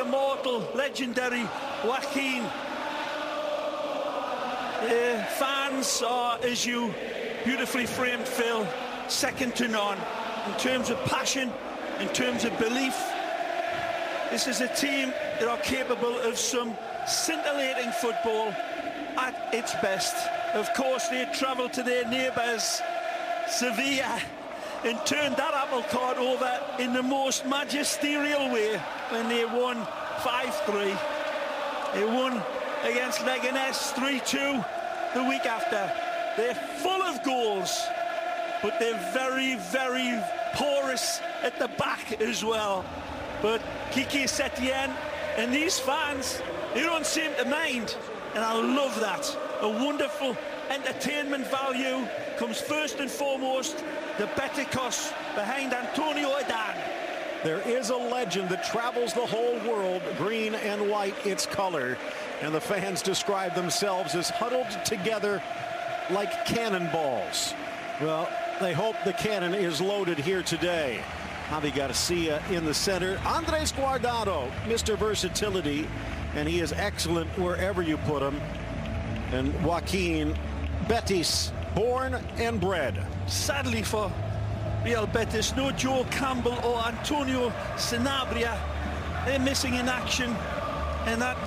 immortal, legendary Joaquin. The fans are, as you beautifully framed, Phil, second to none in terms of passion, in terms of belief. This is a team that are capable of some scintillating football at its best. Of course, they travelled to their neighbours, Sevilla, and turned that apple cart over in the most magisterial way when they won 5-3. They won against Leganés 3-2 the week after. They're full of goals, but they're very, very porous at the back as well. But Quique Setien and these fans, they don't seem to mind, and I love that. A wonderful entertainment value comes first and foremost. The Beticos behind Antonio Adan. There is a legend that travels the whole world, green and white, its color, and the fans describe themselves as huddled together like cannonballs. Well, they hope the cannon is loaded here today. Javi Garcia in the center. Andres Guardado, Mr. Versatility, and he is excellent wherever you put him. And Joaquin, Betis, born and bred. Sadly for Real Betis, no Joe Campbell or Antonio Sanabria. They're missing in action, and that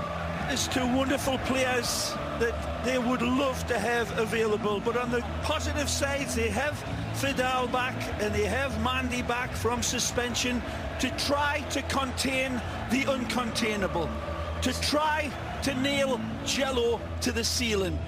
is two wonderful players that they would love to have available. But on the positive sides, they have Fidal back and they have Mandy back from suspension to try to contain the uncontainable, to try to nail Jello to the ceiling.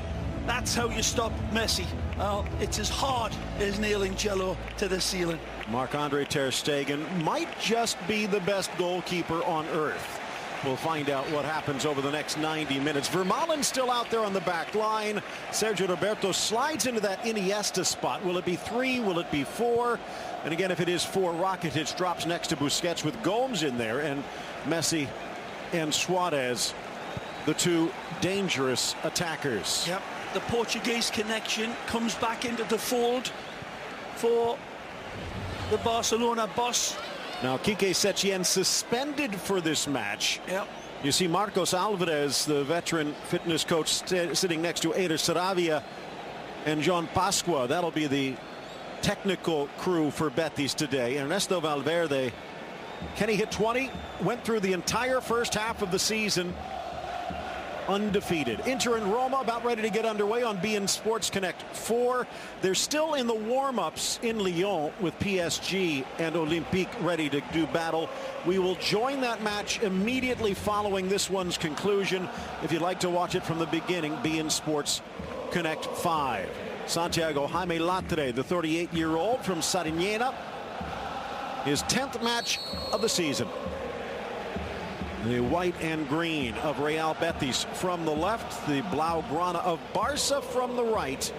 That's how you stop Messi. Well, it's as hard as nailing Jello to the ceiling. Marc-Andre ter Stegen might just be the best goalkeeper on earth. We'll find out what happens over the next 90 minutes. Vermaelen's still out there on the back line. Sergio Roberto slides into that Iniesta spot. Will it be 3? Will it be 4? And again, if it is 4, Rakitic drops next to Busquets with Gomes in there, and Messi and Suarez, the two dangerous attackers. Yep. The Portuguese connection comes back into the fold for the Barcelona boss. Now, Quique Setien suspended for this match. Yep. You see Marcos Alvarez, the veteran fitness coach, sitting next to Eider Saravia and John Pasqua. That'll be the technical crew for Betis today. Ernesto Valverde, can he hit 20? Went through the entire first half of the season undefeated. Inter and Roma about ready to get underway on beIN Sports Connect 4. They're still in the warm-ups in Lyon with PSG and Olympique ready to do battle. We will join that match immediately following this one's conclusion. If you'd like to watch it from the beginning, beIN Sports Connect 5. Santiago Jaime Latre, the 38-year-old from Sariñena, his 10th match of the season. The white and green of Real Betis from the left, the Blaugrana of Barca from the right.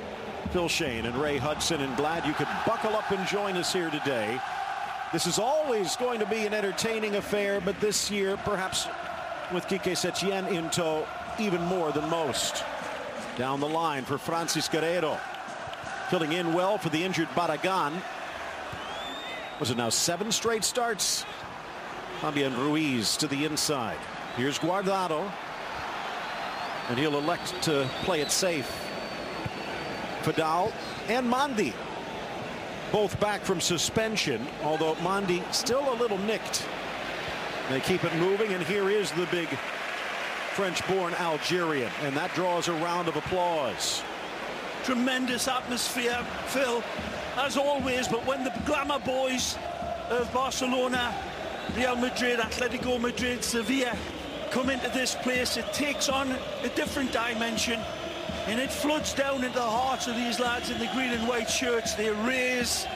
Phil Shane and Ray Hudson, and glad you could buckle up and join us here today. This is always going to be an entertaining affair, but this year, perhaps with Quique Setien in tow, even more than most. Down the line for Francis Guerreiro, filling in well for the injured Barragan. Was it now 7 straight starts? Fabian Ruiz to the inside. Here's Guardado, and he'll elect to play it safe. Fidal and Mandy, both back from suspension, although Mandy still a little nicked. They keep it moving, and here is the big French-born Algerian, and that draws a round of applause. Tremendous atmosphere, Phil, as always, but when the glamour boys of Barcelona, Real Madrid, Atletico Madrid, Sevilla come into this place, it takes on a different dimension, and it floods down into the hearts of these lads in the green and white shirts. They raise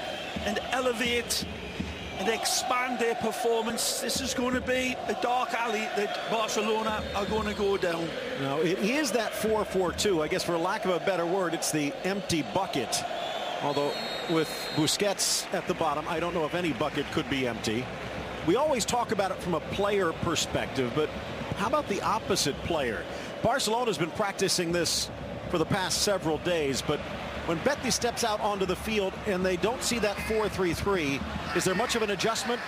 and elevate and expand their performance. This is going to be a dark alley that Barcelona are going to go down. Now, it is that 4-4-2. I guess, for lack of a better word, it's the empty bucket. Although with Busquets at the bottom, I don't know if any bucket could be empty. We always talk about it from a player perspective, but how about the opposite player? Barcelona's been practicing this for the past several days, but when Betis steps out onto the field and they don't see that 4-3-3, is there much of an adjustment?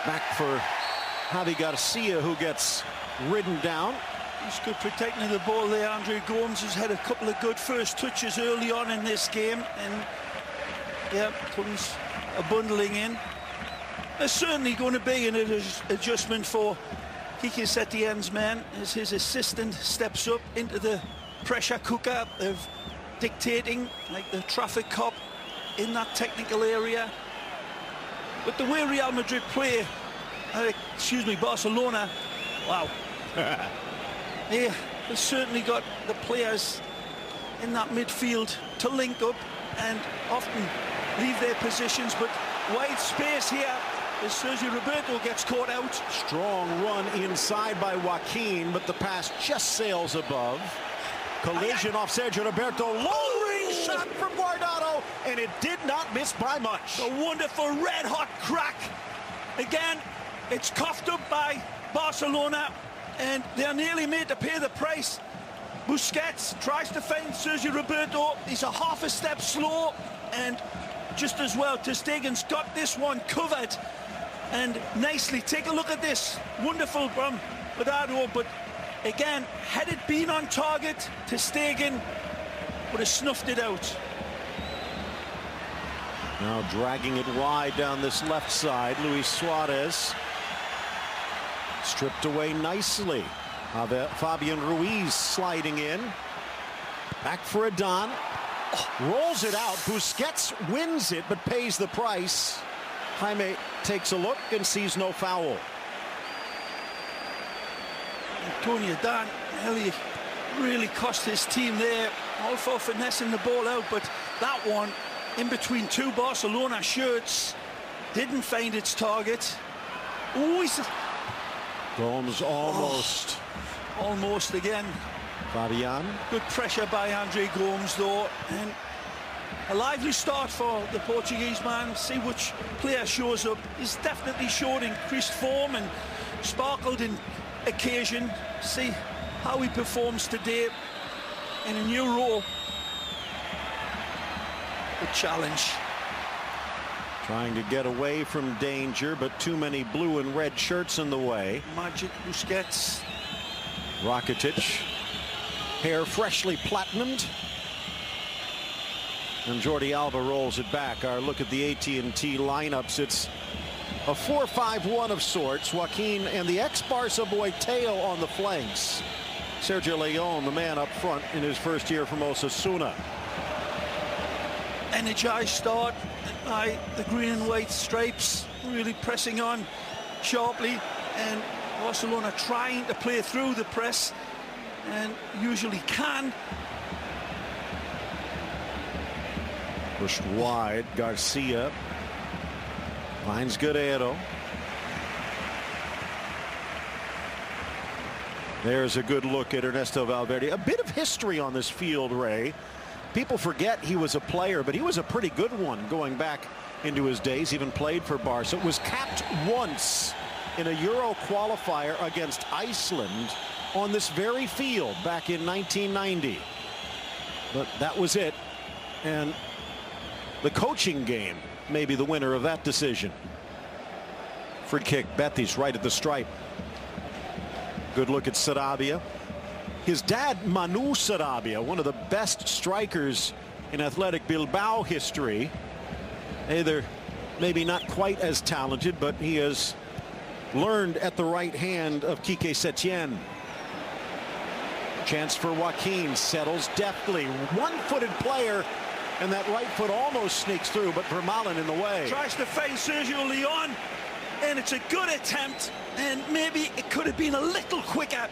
Back for Javi Garcia, who gets ridden down. He's good protecting the ball there. Andre Gomes has had a couple of good first touches early on in this game, and yeah, comes a bundling in. There's certainly going to be an adjustment for Quique Setien's man as his assistant steps up into the pressure cooker of dictating like the traffic cop in that technical area. But the way Real Madrid play, Barcelona, wow. Yeah, they've certainly got the players in that midfield to link up and often leave their positions, but wide space here as Sergio Roberto gets caught out. Strong run inside by Joaquin, but the pass just sails above. Collision off Sergio Roberto. Low-range shot from Guardado, and it did not miss by much. A wonderful red-hot crack. Again, it's coughed up by Barcelona, and they're nearly made to pay the price. Busquets tries to find Sergio Roberto. He's a half a step slow, and just as well, ter Stegen's got this one covered. And nicely, take a look at this. Wonderful from Guardado, but again, had it been on target, ter Stegen would have snuffed it out. Now dragging it wide down this left side, Luis Suarez. Stripped away nicely. Fabian Ruiz sliding in. Back for Adan. Rolls it out. Busquets wins it, but pays the price. Jaime takes a look and sees no foul. Antonio Adan really cost his team there. All for finessing the ball out, but that one in between two Barcelona shirts didn't find its target. Oh, Gomes almost. Almost again. Fabian. Good pressure by Andre Gomes though, and a lively start for the Portuguese man. See which player shows up. He's definitely showed increased form and sparkled in occasion. See how he performs today in a new role. Good challenge. Trying to get away from danger, but too many blue and red shirts in the way. Magic Busquets. Rakitic, hair freshly platinumed. And Jordi Alba rolls it back. Our look at the AT&T lineups. It's a 4-5-1 of sorts. Joaquin and the ex-Barca boy Teo on the flanks. Sergio León, the man up front in his first year from Osasuna. Energized start by the green and white stripes, really pressing on sharply, and Barcelona trying to play through the press, and usually can. Pushed wide, Garcia finds Guerrero. There's a good look at Ernesto Valverde. A bit of history on this field, Ray. People forget he was a player, but he was a pretty good one going back into his days. Even played for Barca. Was capped once in a Euro qualifier against Iceland on this very field back in 1990. But that was it. And the coaching game may be the winner of that decision. Free kick, Betis right at the stripe. Good look at Sarabia. His dad, Manu Sarabia, one of the best strikers in Athletic Bilbao history. They're maybe not quite as talented, but he has learned at the right hand of Quique Setien. Chance for Joaquin, settles deftly. One-footed player, and that right foot almost sneaks through, but Vermaelen in the way. Tries to face Sergio León, and it's a good attempt, and maybe it could have been a little quicker.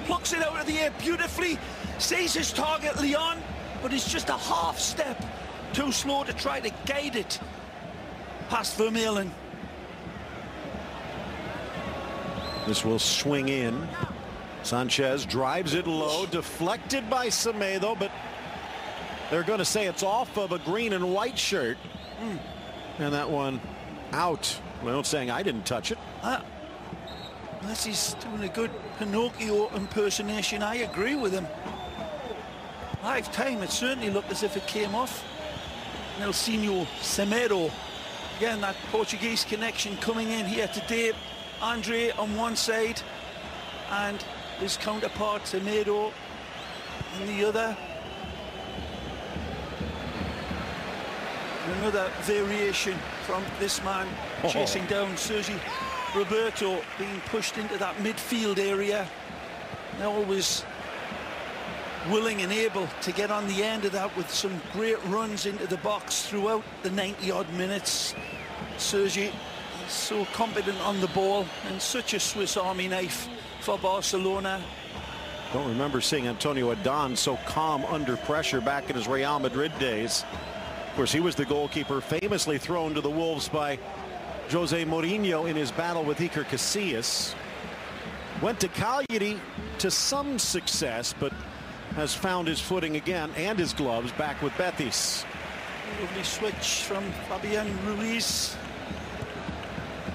Plucks it out of the air beautifully, sees his target, León, but it's just a half step too slow to try to guide it past Vermaelen. This will swing in. Sanchez drives it low, deflected by Semedo, but they're going to say it's off of a green and white shirt. And that one out. Well, saying I didn't touch it. Unless he's doing a good Pinocchio impersonation, I agree with him. Live time, it certainly looked as if it came off. Nelsinho Semedo Again, that Portuguese connection coming in here today. Andre on one side and his counterpart Semedo on the other. Another variation from this man chasing down Sergi Roberto, being pushed into that midfield area. And always willing and able to get on the end of that with some great runs into the box throughout the 90-odd minutes. Sergi is so competent on the ball and such a Swiss Army knife for Barcelona. Don't remember seeing Antonio Adán so calm under pressure back in his Real Madrid days. Of course, he was the goalkeeper famously thrown to the wolves by Jose Mourinho in his battle with Iker Casillas. Went to Cagliari to some success, but has found his footing again and his gloves back with Betis. Lovely switch from Fabian Ruiz.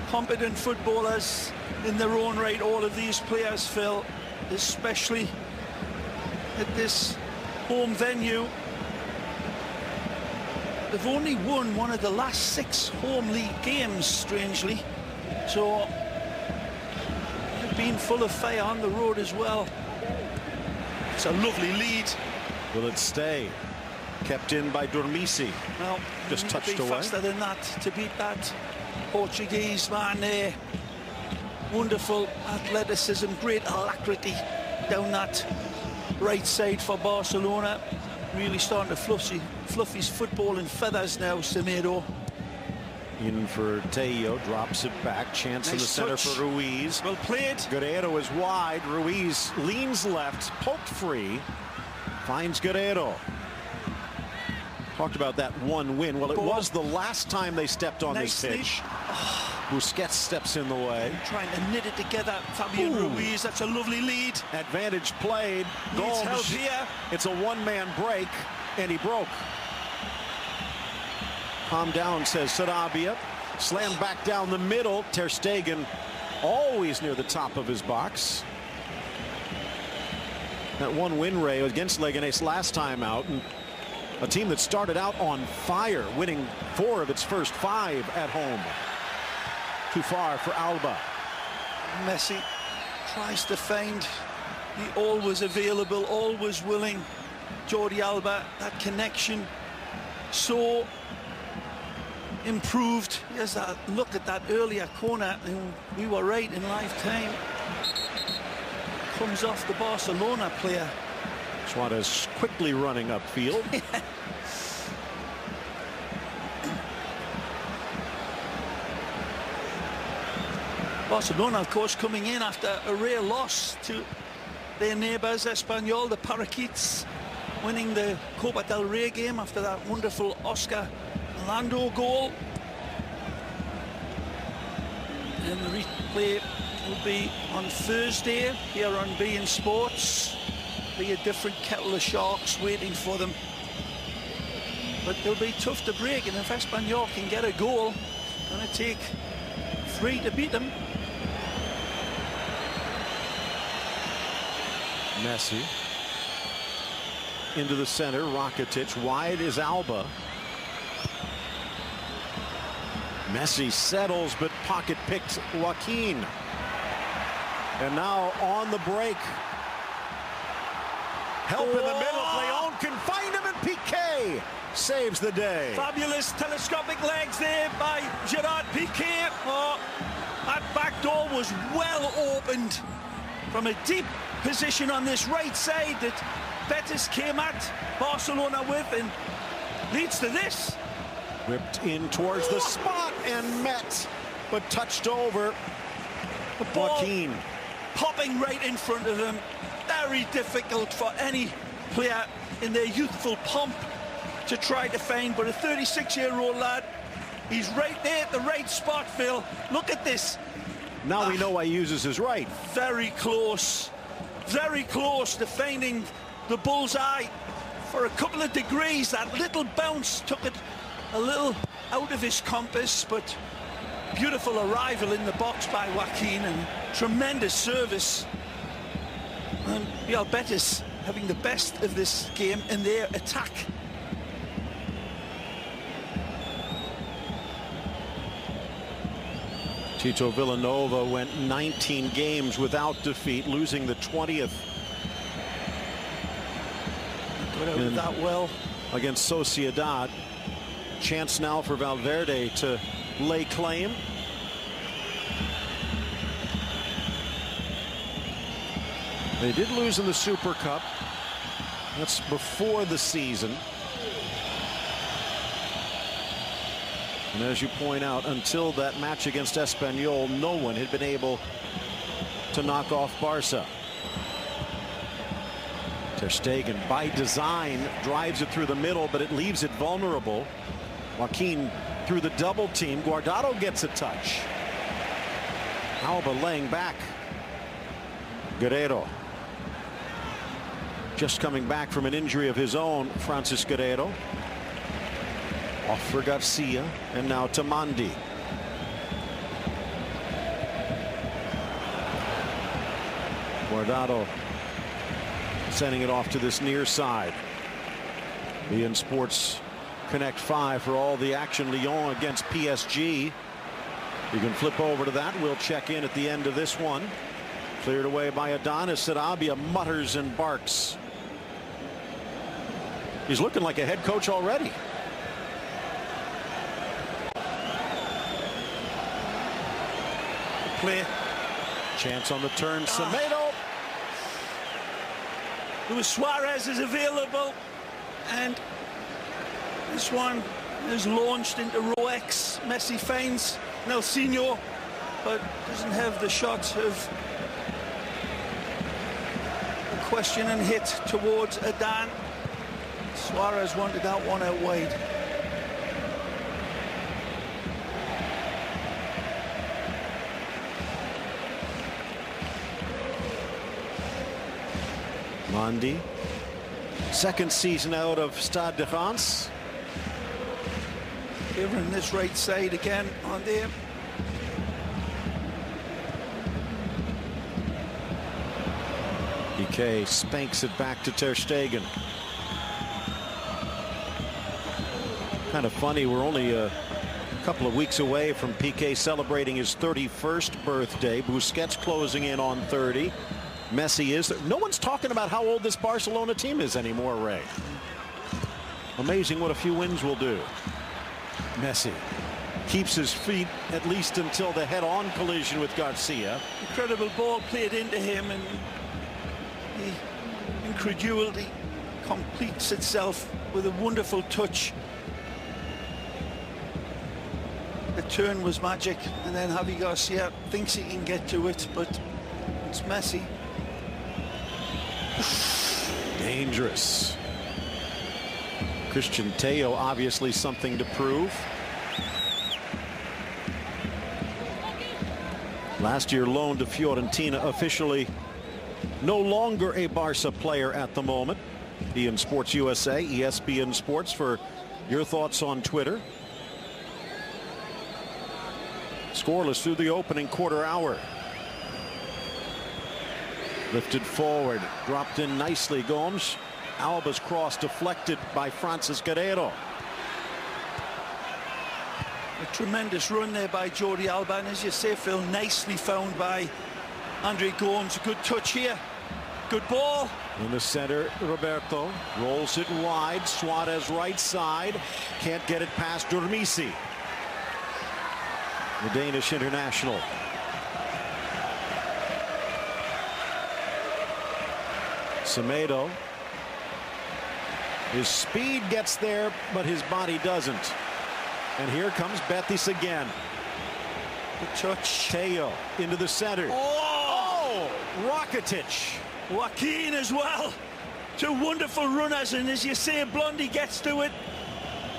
Competent footballers in their own right, all of these players, Phil, especially at this home venue. They've only won one of the last 6 home league games, strangely, so they've been full of fire on the road as well. It's a lovely lead. Will it stay? Kept in by Dormisi. Well, just touched away. Faster than that to beat that Portuguese man there. Wonderful athleticism, great alacrity down that right side for Barcelona. Really starting to fluff his football in feathers now, Semedo. In for Tello, drops it back. Chance in the center for Ruiz. Well played. Guerrero is wide. Ruiz leans left, poked free. Finds Guerrero. Talked about that one win. Well, it was the last time they stepped on this pitch. Busquets steps in the way. Trying to knit it together. Fabian Ruiz, that's a lovely lead. Advantage played. Needs help here. It's a one-man break, and he broke. Calm down, says Sarabia. Slammed back down the middle. Ter Stegen always near the top of his box. That one win, Ray, against Leganés last time out. And a team that started out on fire, winning 4 of its first 5 at home. Too far for Alba. Messi tries to find the always available, always willing Jordi Alba. That connection so improved. Here's that look at that earlier corner, and we were right in live time. Comes off the Barcelona player. Suarez quickly running upfield. Barcelona, of course, coming in after a rare loss to their neighbours, Espanyol, the Parakeets, winning the Copa del Rey game after that wonderful Oscar Lando goal. And the replay will be on Thursday here on beIN Sports. Be a different kettle of sharks waiting for them. But they'll be tough to break, and if Espanyol can get a goal, it's going to take 3 to beat them. Messi into the center. Rakitic wide is Alba. Messi settles, but pocket picked Joaquin. And now on the break. Help in the middle. Leon can find him, and Piqué saves the day. Fabulous telescopic legs there by Gerard Piqué. Oh, that back door was well opened from a deep position on this right side that Betis came at Barcelona with, and leads to this. Whipped in towards the spot and met, but touched over. The ball Joaquin popping right in front of him. Very difficult for any player in their youthful pomp to try to find, but a 36-year-old lad, he's right there at the right spot, Phil. Look at this. Now we know why he uses his right. Very close to finding the bullseye for a couple of degrees. That little bounce took it a little out of his compass, but beautiful arrival in the box by Joaquin and tremendous service. And Real Betis having the best of this game in their attack. Tito Villanova went 19 games without defeat, losing the 20th. Got out of that well against Sociedad. Chance now for Valverde to lay claim. They did lose in the Super Cup. That's before the season. And as you point out, until that match against Espanyol, no one had been able to knock off Barca. Ter Stegen, by design, drives it through the middle, but it leaves it vulnerable. Joaquin through the double team. Guardado gets a touch. Alba laying back. Guerrero. Just coming back from an injury of his own, Francis Guerrero. Off for Garcia, and now to Mandi. Guardado sending it off to this near side. beIN Sports Connect 5 for all the action. Lyon against PSG. You can flip over to that. We'll check in at the end of this one. Cleared away by Adonis. Sarabia mutters and barks. He's looking like a head coach already. Play. Chance on the turn. Semedo. Luis Suarez is available, and this one is launched into row X. Messi finds Nelsinho, but doesn't have the shot of a question and hit towards Adan. Suarez wanted that one out wide. Mandi, second season out of Stade de France. Covering this right side again on there. Piqué spanks it back to Ter Stegen. Kind of funny, we're only a couple of weeks away from Piqué celebrating his 31st birthday. Busquets closing in on 30. Messi is there. No one's talking about how old this Barcelona team is anymore, Ray. Amazing what a few wins will do. Messi keeps his feet at least until the head-on collision with Garcia. Incredible ball played into him, and the incredulity completes itself with a wonderful touch. The turn was magic, and then Javi Garcia thinks he can get to it, but it's Messi. Dangerous. Christian Teo obviously something to prove. Last year loaned to Fiorentina, officially no longer a Barca player at the moment. beIN Sports USA, ESPN Sports for your thoughts on Twitter. Scoreless through the opening quarter hour. Lifted forward, dropped in nicely. Gomes. Alba's cross deflected by Francis Guerrero. A tremendous run there by Jordi Alba, and as you say, Phil, nicely found by Andre Gomes. A good touch here. Good ball. In the center, Roberto rolls it wide. Suarez right side. Can't get it past Durmisi, the Danish international. Semedo. His speed gets there, but his body doesn't. And here comes Betis again. Good touch. Teo into the center. Oh! Rakitic. Joaquin as well. Two wonderful runners, and as you say, Blondie gets to it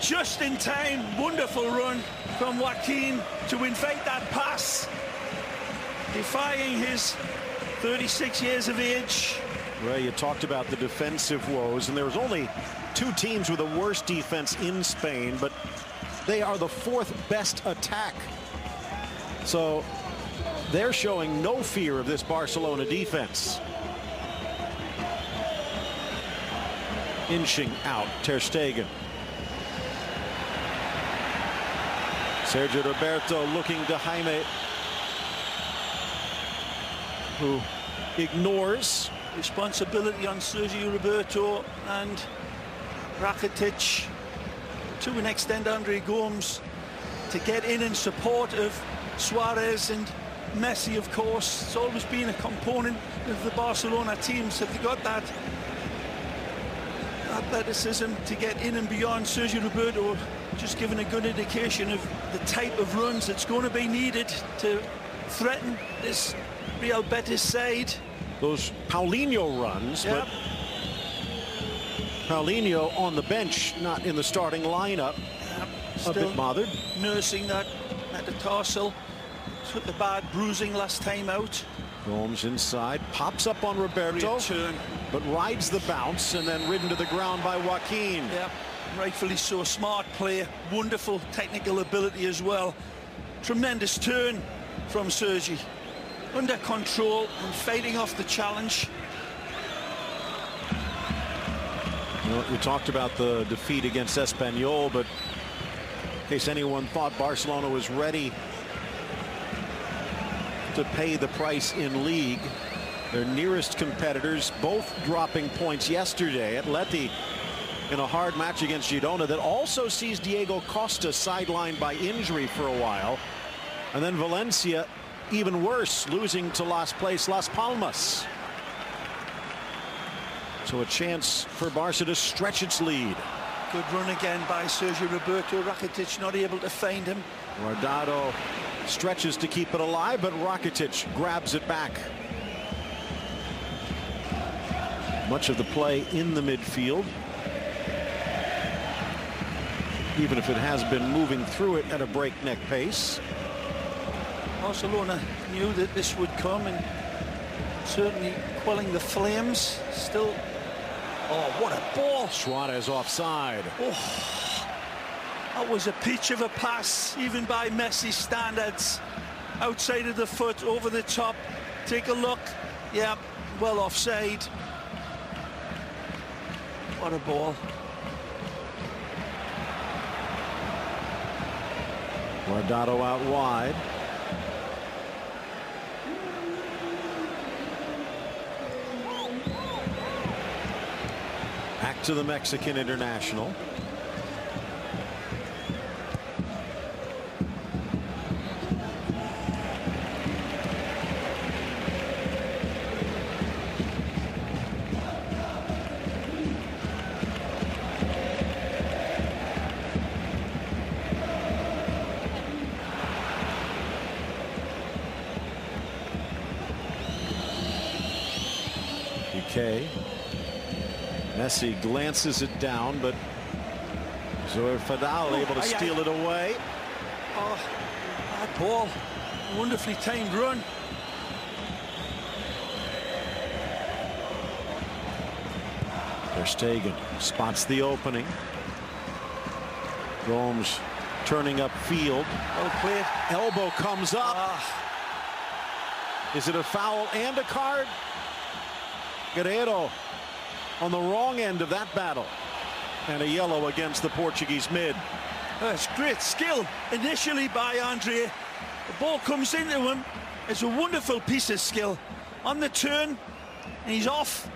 just in time. Wonderful run from Joaquin to invade that pass, defying his 36 years of age. Ray, you talked about the defensive woes, and there was only two teams with a worse defense in Spain, but they are the fourth best attack. So they're showing no fear of this Barcelona defense. Inching out, Ter Stegen. Sergio Roberto looking to Jaime who ignores responsibility on Sergio Roberto and Rakitic, to an extent Andre Gomes, to get in support of Suarez and Messi. Of course, it's always been a component of the Barcelona teams. Have they got that athleticism to get in and beyond? Sergio Roberto just giving a good indication of the type of runs that's going to be needed to threaten this Real Betis side. Those Paulinho runs, yep. But Paulinho on the bench, not in the starting lineup. Yep. A Still bit bothered. Nursing that metatarsal. Took the bad bruising last time out. Gomes inside, pops up on Roberto, return, but rides the bounce and then ridden to the ground by Joaquin. Yep, rightfully so. Smart play, wonderful technical ability as well. Tremendous turn from Sergi. Under control and fighting off the challenge. Well, we talked about the defeat against Espanyol, but in case anyone thought Barcelona was ready to pay the price in league, their nearest competitors both dropping points yesterday. Atleti in a hard match against Girona that also sees Diego Costa sidelined by injury for a while, and then Valencia even worse, losing to last place Las Palmas. So a chance for Barca to stretch its lead. Good run again by Sergio Roberto. Rakitic not able to find him. Guardado stretches to keep it alive, but Rakitic grabs it back. Much of the play in the midfield, even if it has been moving through it at a breakneck pace. Barcelona knew that this would come, and certainly quelling the flames. Still, oh, what a ball. Suarez offside. Oh, that was a peach of a pass, even by Messi standards. Outside of the foot, over the top. Take a look. Yeah, well offside. What a ball. Guardado out wide. Back to the Mexican international. Messi glances it down, but Zoe Fadal able to steal it away. Oh, that ball. Wonderfully timed run. Ter Stegen spots the opening. Gomes turning up field. Well played. Elbow comes up. Is it a foul and a card? Guerrero on the wrong end of that battle, and a yellow against the Portuguese mid. That's great skill initially by Andre. The ball comes into him. It's a wonderful piece of skill on the turn, and he's off,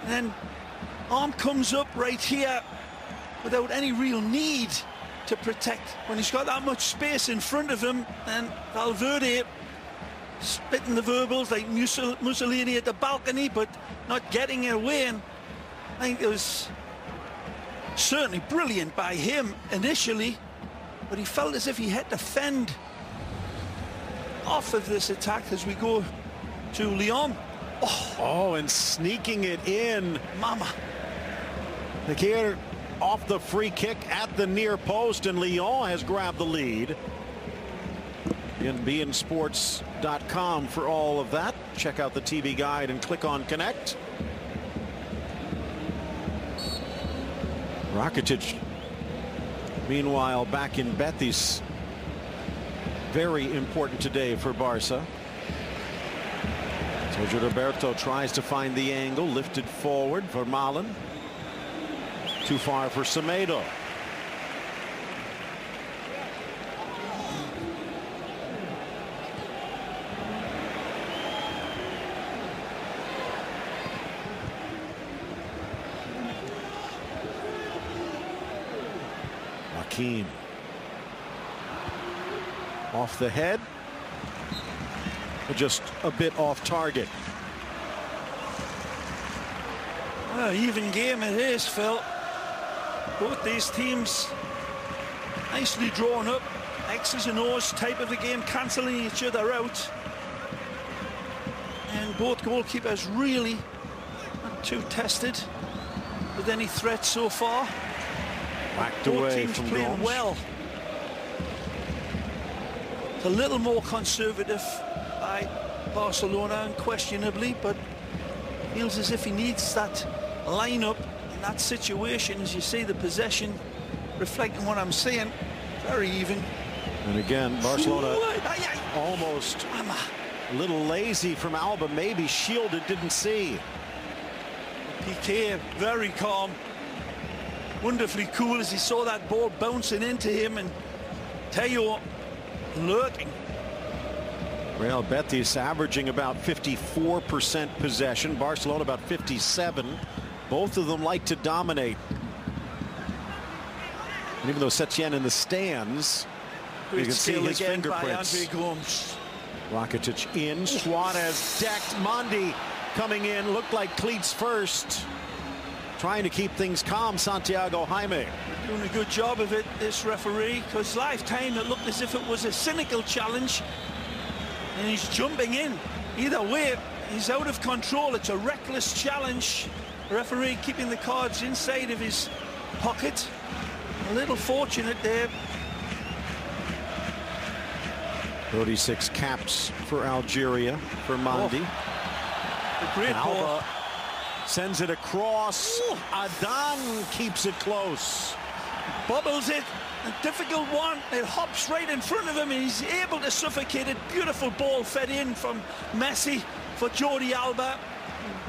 and then arm comes up right here without any real need to protect when he's got that much space in front of him. And Valverde spitting the verbals like Mussolini at the balcony, but not getting it away. And I think it was certainly brilliant by him initially, but he felt as if he had to fend off of this attack as we go to Lyon. Oh, and sneaking it in. Mama. Here off the free kick at the near post, and Lyon has grabbed the lead. In beInSports.com for all of that. Check out the TV guide and click on Connect. Rakitic, meanwhile, back in Betis. Very important today for Barca. Sergio Roberto tries to find the angle, lifted forward for Malen. Too far for Semedo. 18. Off the head, but just a bit off target. Well, even game it is, Phil. Both these teams nicely drawn up, X's and O's type of a game, cancelling each other out. And both goalkeepers really not too tested with any threats so far. Whacked both away teams from playing Gomes. well. It's a little more conservative by Barcelona, unquestionably, but feels as if he needs that lineup in that situation. As you see, the possession reflecting what I'm saying, very even. And again, Barcelona almost a little lazy from Alba, maybe shielded, didn't see. Piqué very calm, wonderfully cool as he saw that ball bouncing into him, and Teo lurking. Real Betis averaging about 54% possession, Barcelona about 57. Both of them like to dominate. And even though Setien in the stands, you can see his fingerprints. Rakitic in, Suarez decked, Mondi coming in, looked like cleats first. Trying to keep things calm, Santiago Jaime. Doing a good job of it, this referee, because live time it looked as if it was a cynical challenge. And he's jumping in. Either way, he's out of control. It's a reckless challenge. The referee keeping the cards inside of his pocket. A little fortunate there. 36 caps for Algeria for Mondi. A great ball. Alba sends it across. Adan keeps it close. Bobbles it. A difficult one. It hops right in front of him and he's able to suffocate it. Beautiful ball fed in from Messi for Jordi Alba.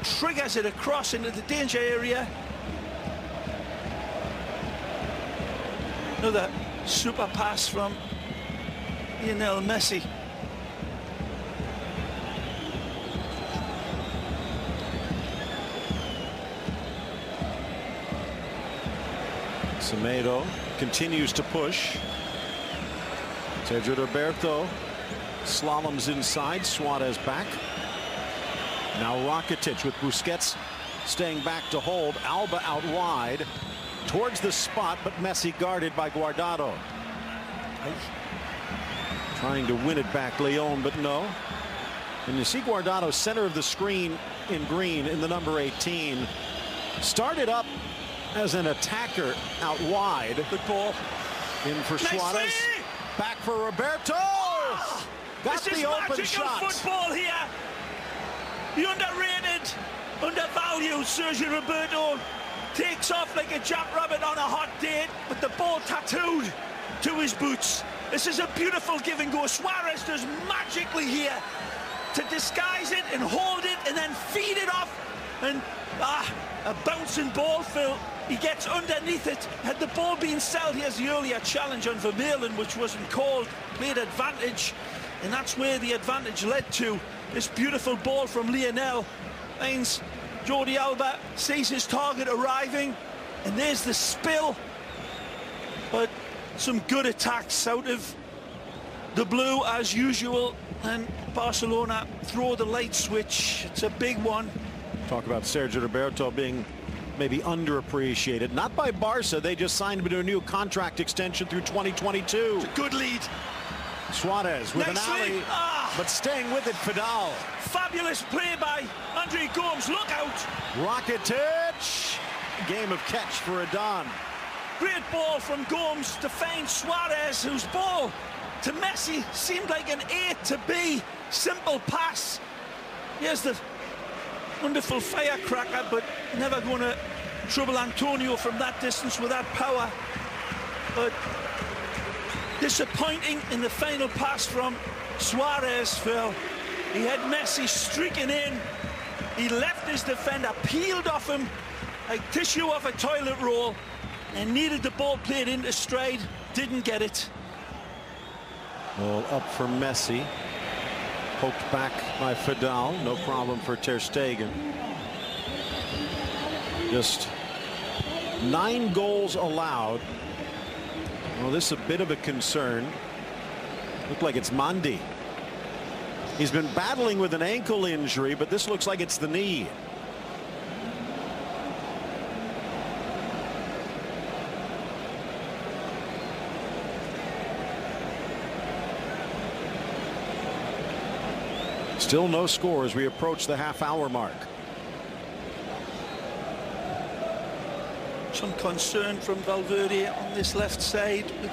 Triggers it across into the danger area. Another super pass from Lionel Messi. Semedo continues to push. Sergio Roberto slaloms inside. Suarez back. Now Rakitic with Busquets staying back to hold. Alba out wide towards the spot, but Messi guarded by Guardado. Trying to win it back, Leon, but no. And you see Guardado center of the screen in green in the number 18. Started up as an attacker out wide. Good ball. In for Suarez. Back for Roberto. Oh, got the open shot. Football here. The underrated, undervalued Sergio Roberto takes off like a jackrabbit on a hot date with the ball tattooed to his boots. This is a beautiful give and go. Suarez does magically here to disguise it and hold it and then feed it off. And a bouncing ball, Phil. He gets underneath it. Had the ball been settled, he has the earlier challenge on Vermeulen, which wasn't called, played advantage, and that's where the advantage led to. This beautiful ball from Lionel finds Jordi Alba, sees his target arriving, and there's the spill. But some good attacks out of the blue as usual, and Barcelona throw the light switch. It's a big one. Talk about Sergio Roberto being maybe underappreciated. Not by Barca. They just signed him to a new contract extension through 2022. It's a good lead. Suarez with an alley, but staying with it, Fidal. Fabulous play by Andre Gomes. Look out. Rakitic. Game of catch for Adan. Great ball from Gomes to find Suarez, whose ball to Messi seemed like an A to B. Simple pass. Here's the wonderful firecracker, but never going to trouble Antonio from that distance with that power. But disappointing in the final pass from Suarez, Phil. He had Messi streaking in. He left his defender, peeled off him like tissue off a toilet roll, and needed the ball played into stride. Didn't get it. Ball up for Messi. Poked back by Fidal. No problem for Ter Stegen. Just 9 goals allowed Well, this is a bit of a concern. Looked like it's Mandi. He's been battling with an ankle injury, but this looks like it's the knee. Still no score as we approach the half-hour mark. Some concern from Valverde on this left side with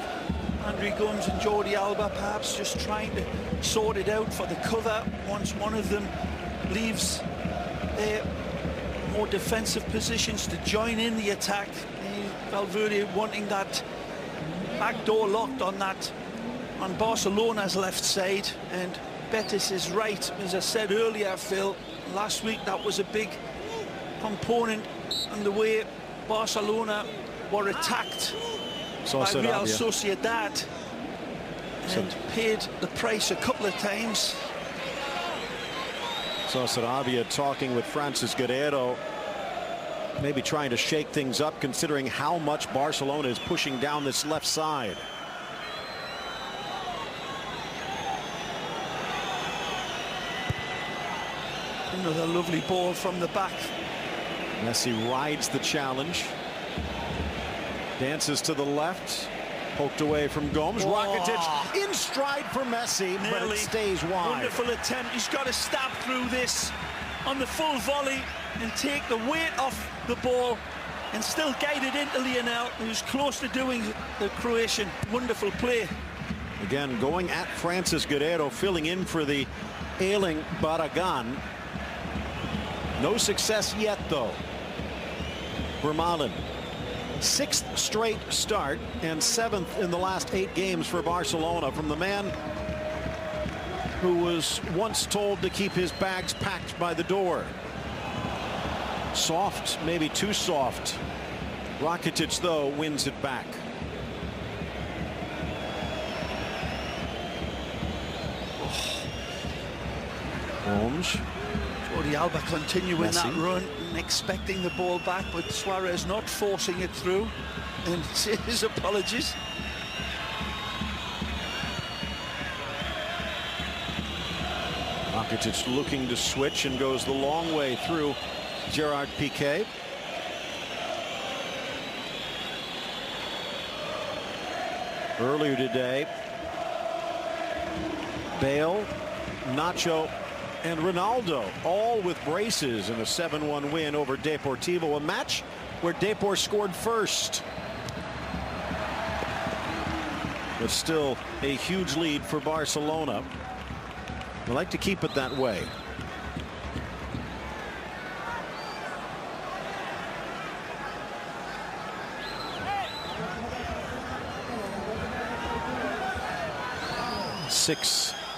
Andre Gomes and Jordi Alba perhaps just trying to sort it out for the cover once one of them leaves their more defensive positions to join in the attack. Valverde wanting that back door locked on Barcelona's left side, and Betis is right. As I said earlier, Phil, last week that was a big component in the way Barcelona were attacked by Real Sociedad and paid the price a couple of times. So Sarabia talking with Francis Guerrero, maybe trying to shake things up considering how much Barcelona is pushing down this left side. Another lovely ball from the back. Messi rides the challenge. Dances to the left. Poked away from Gomes. Oh. Rakitic in stride for Messi, but it stays wide. Wonderful attempt. He's got to stab through this on the full volley and take the weight off the ball and still guide it into Lionel, who's close to doing the Croatian. Wonderful play. Again, going at Francis Guerrero, filling in for the ailing Barragan. No success yet, though. Vermaelen, 6th straight start and 7th in the last 8 games for Barcelona from the man who was once told to keep his bags packed by the door. Soft, maybe too soft. Rakitic, though, wins it back. Gomes. Jordi Alba continuing Messi. that run and expecting the ball back, but Suarez not forcing it through, and his apologies. Rakitic looking to switch and goes the long way through Gerard Piqué. Earlier today, Bale, Nacho, and Ronaldo all with braces in a 7-1 win over Deportivo, a match where Depor scored first. But still a huge lead for Barcelona. They like to keep it that way.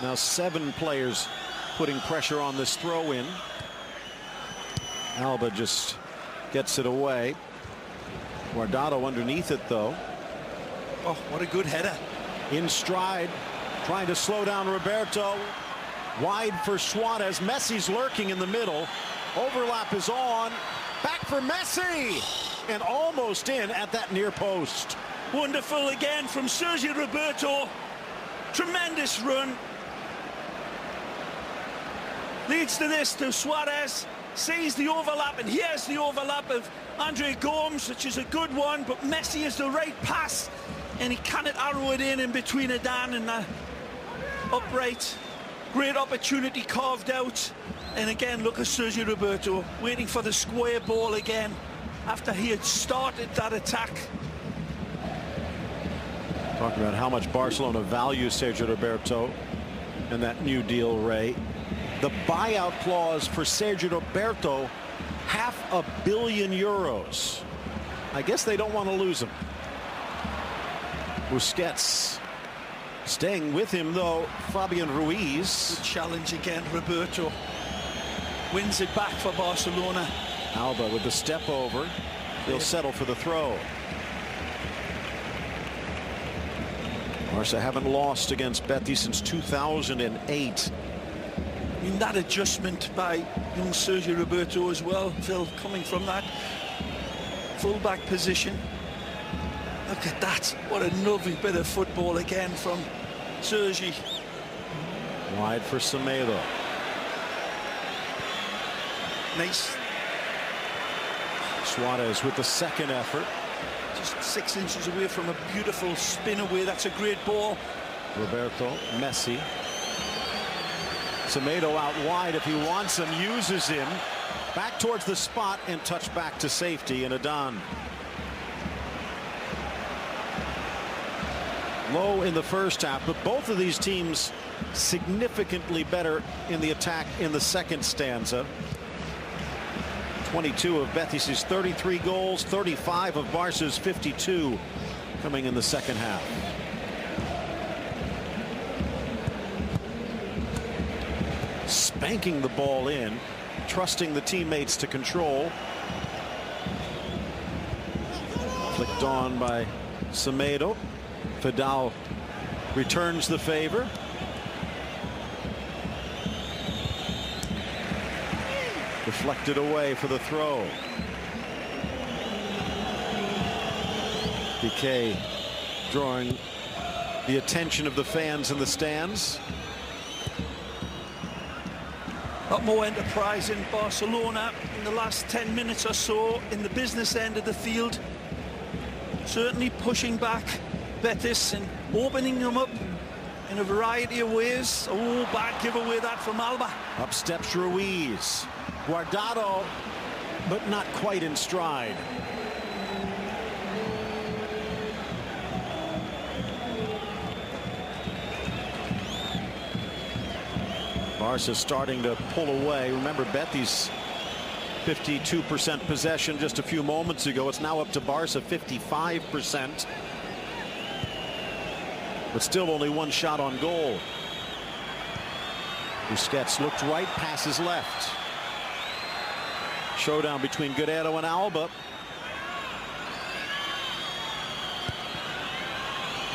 Now 7 players putting pressure on this throw-in. Alba just gets it away. Guardado underneath it, though. Oh, what a good header. In stride, trying to slow down Roberto. Wide for Suarez. Messi's lurking in the middle. Overlap is on. Back for Messi. And almost in at that near post. Wonderful again from Sergio Roberto. Tremendous run. Leads to this, to Suarez. Sees the overlap, and here's the overlap of Andre Gomes, which is a good one, but Messi is the right pass, and he cannot arrow it in between Adan and the upright. Great opportunity carved out, and again, look at Sergio Roberto waiting for the square ball again after he had started that attack. Talking about how much Barcelona values Sergio Roberto and that new deal, Ray. The buyout clause for Sergio Roberto, €500 million. I guess they don't want to lose him. Busquets staying with him, though. Fabian Ruiz. Good challenge again. Roberto wins it back for Barcelona. Alba with the step over. He'll settle for the throw. Barca haven't lost against Betis since 2008. I mean, that adjustment by young Sergio Roberto as well, Phil, coming from that full-back position. Look at that. What a lovely bit of football again from Sergi. Wide for Semedo. Nice. Suarez with the second effort. Just 6 inches away from a beautiful spin away. That's a great ball. Roberto, Messi. Semedo out wide if he wants him, uses him. Back towards the spot and touch back to safety, and Adan. Low in the first half, but both of these teams significantly better in the attack in the second stanza. 22 of Betis's 33 goals, 35 of Barca's 52 coming in the second half. Spanking the ball in, trusting the teammates to control. Flicked on by Semedo. Fidal returns the favor. Deflected away for the throw. Piqué drawing the attention of the fans in the stands. A lot more enterprise in Barcelona in the last 10 minutes or so in the business end of the field. Certainly pushing back Betis and opening them up in a variety of ways. Oh, bad giveaway that from Alba. Up steps Ruiz. Guardado, but not quite in stride. Barca starting to pull away. Remember, Betis 52% possession just a few moments ago. It's now up to Barca 55%. But still only one shot on goal. Busquets looked right, passes left. Showdown between Guerrero and Alba.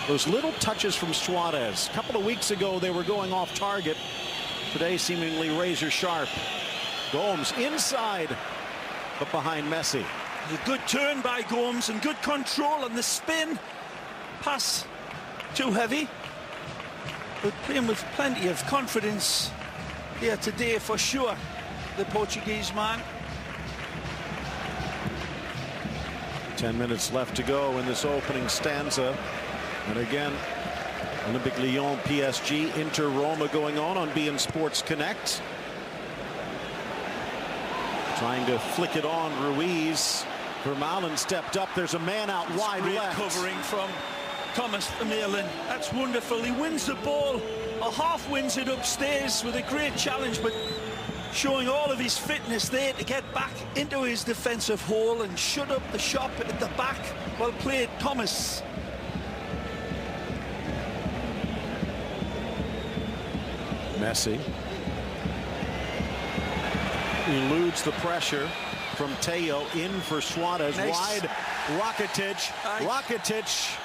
Those little touches from Suarez. A couple of weeks ago they were going off target. Today seemingly razor sharp. Gomes inside, but behind Messi. A good turn by Gomes and good control on the spin. Pass too heavy, but playing with plenty of confidence here today for sure, the Portuguese man. 10 minutes left to go in this opening stanza. And again, Olympique Lyon, PSG, Inter Roma going on beIN Sports Connect. Trying to flick it on Ruiz. Vermaelen stepped up. There's a man out wide left. Covering from Thomas Vermaelen. That's wonderful. He wins the ball, or half wins it upstairs with a great challenge, but showing all of his fitness there to get back into his defensive hole and shut up the shop at the back. Well played, Thomas. Messi eludes the pressure from Teo, in for Suarez. Nice. Wide, Rakitic. Rakitic,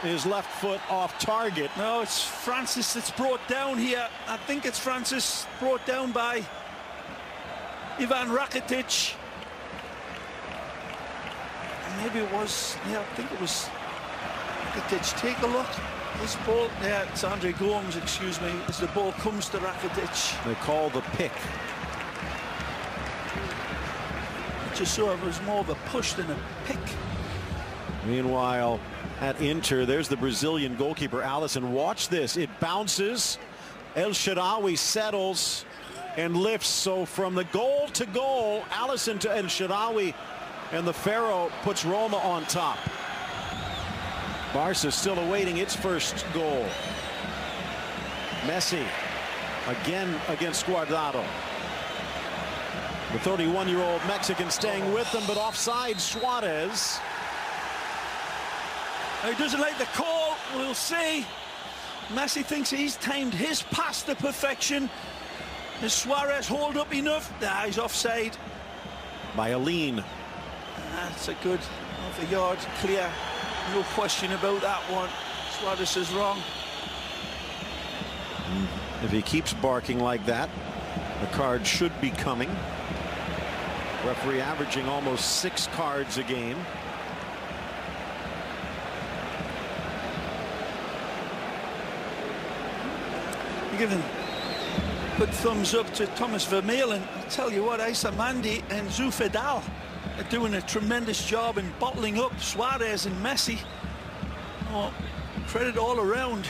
his left foot off target. No, it's Francis that's brought down here. I think it's Francis brought down by Ivan Rakitic. Maybe it was, yeah, I think it was Rakitic. Take a look. This ball, yeah, it's Andre Gomes, excuse me, as the ball comes to Rakitic. They call the pick. Just saw it was more of a push than a pick. Meanwhile, at Inter, there's the Brazilian goalkeeper, Alisson. Watch this. It bounces. El Shaarawy settles and lifts. So from the goal to goal, Alisson to El Shaarawy, and the Pharaoh puts Roma on top. Barca still awaiting its first goal. Messi again against Guardado. The 31-year-old Mexican staying with them, but offside Suarez. He doesn't like the call. We'll see. Messi thinks he's timed his pass to perfection. Does Suarez hold up enough? Nah, he's offside. By Aline. That's a good half a yard clear. No question about that one. Suarez is wrong. If he keeps barking like that, the card should be coming. Referee averaging almost 6 cards a game. giving good thumbs up to Thomas Vermeulen. I tell you what, Issa Mandi and Zoufedal are doing a tremendous job in bottling up Suarez and Messi. Oh, credit all around.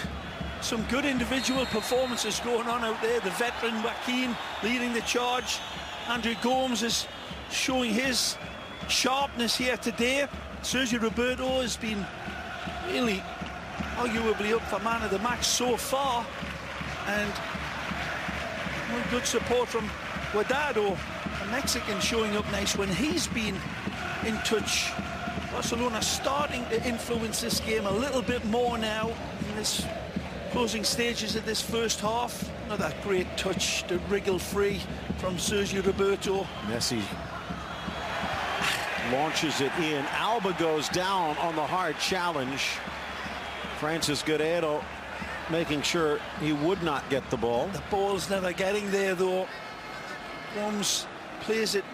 Some good individual performances going on out there. The veteran Joaquin leading the charge. Andrew Gomes is showing his sharpness here today. Sergio Roberto has been really arguably up for man of the match so far, and good support from Guardado, a Mexican, showing up nice when he's been in touch. Barcelona starting to influence this game a little bit more now in this closing stages of this first half. Another great touch to wriggle free from Sergio Roberto. Messi launches it in. Alba goes down on the hard challenge. Francis Guerrero making sure he would not get the ball. The ball's never getting there though. Gomes plays it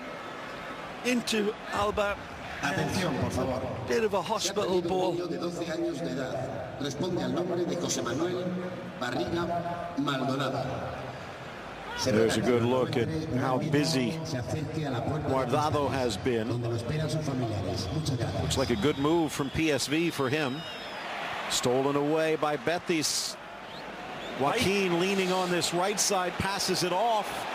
into Alba. Atención, por favor. Bit of a hospital ball. De 12 años de edad. Responde al nombre de José Manuel Barriga Maldonado. There's a good look at how busy Guardado has been. Looks like a good move from PSV for him. Stolen away by Betis. Joaquin leaning on this right side, passes it off.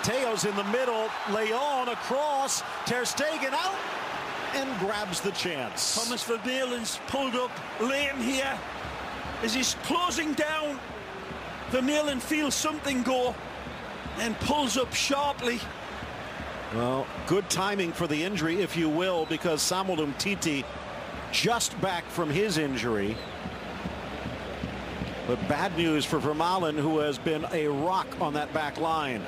Teo's in the middle. Leon across. Ter Stegen out and grabs the chance. Thomas Vermeulen's pulled up lane here. As he's closing down, Vermeulen feels something go and pulls up sharply. Well, good timing for the injury, if you will, because Samuel Umtiti just back from his injury. But bad news for Vermeulen, who has been a rock on that back line.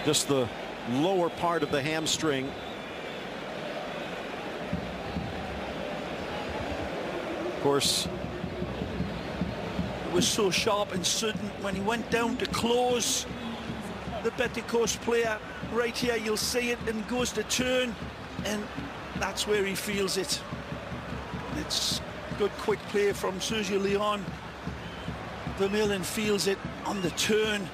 Just the lower part of the hamstring. Of course, was so sharp and sudden when he went down to close the Betis player. Right here you'll see it, and goes to turn, and that's where he feels it. It's good quick play from Sergio Leon. Vermeulen feels it on the turn.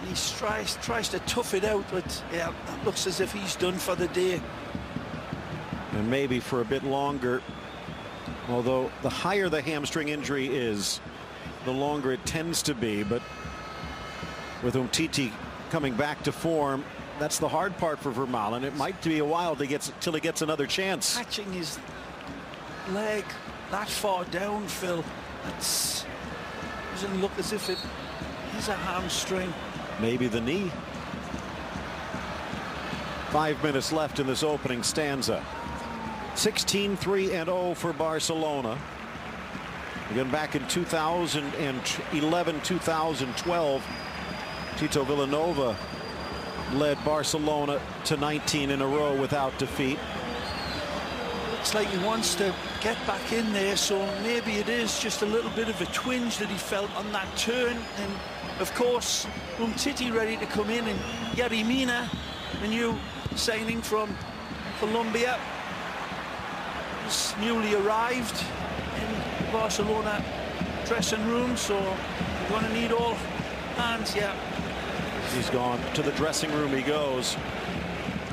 He tries to tough it out, but yeah, it looks as if he's done for the day. And maybe for a bit longer, although the higher the hamstring injury is, the longer it tends to be. But with Umtiti coming back to form, that's the hard part for Vermeulen. It might be a while till he gets another chance. Catching his leg that far down, Phil, it doesn't look as if it is a hamstring. Maybe the knee. 5 minutes left in this opening stanza. 16-3-0 for Barcelona. Again, back in 2011, 2012, Tito Villanova led Barcelona to 19 in a row without defeat. Looks like he wants to get back in there, so maybe it is just a little bit of a twinge that he felt on that turn. And of course, Umtiti ready to come in, and Yerry Mina, the new signing from Colombia, is newly arrived in Barcelona dressing room, so we're going to need all hands. Yeah, he's gone to the dressing room. He goes.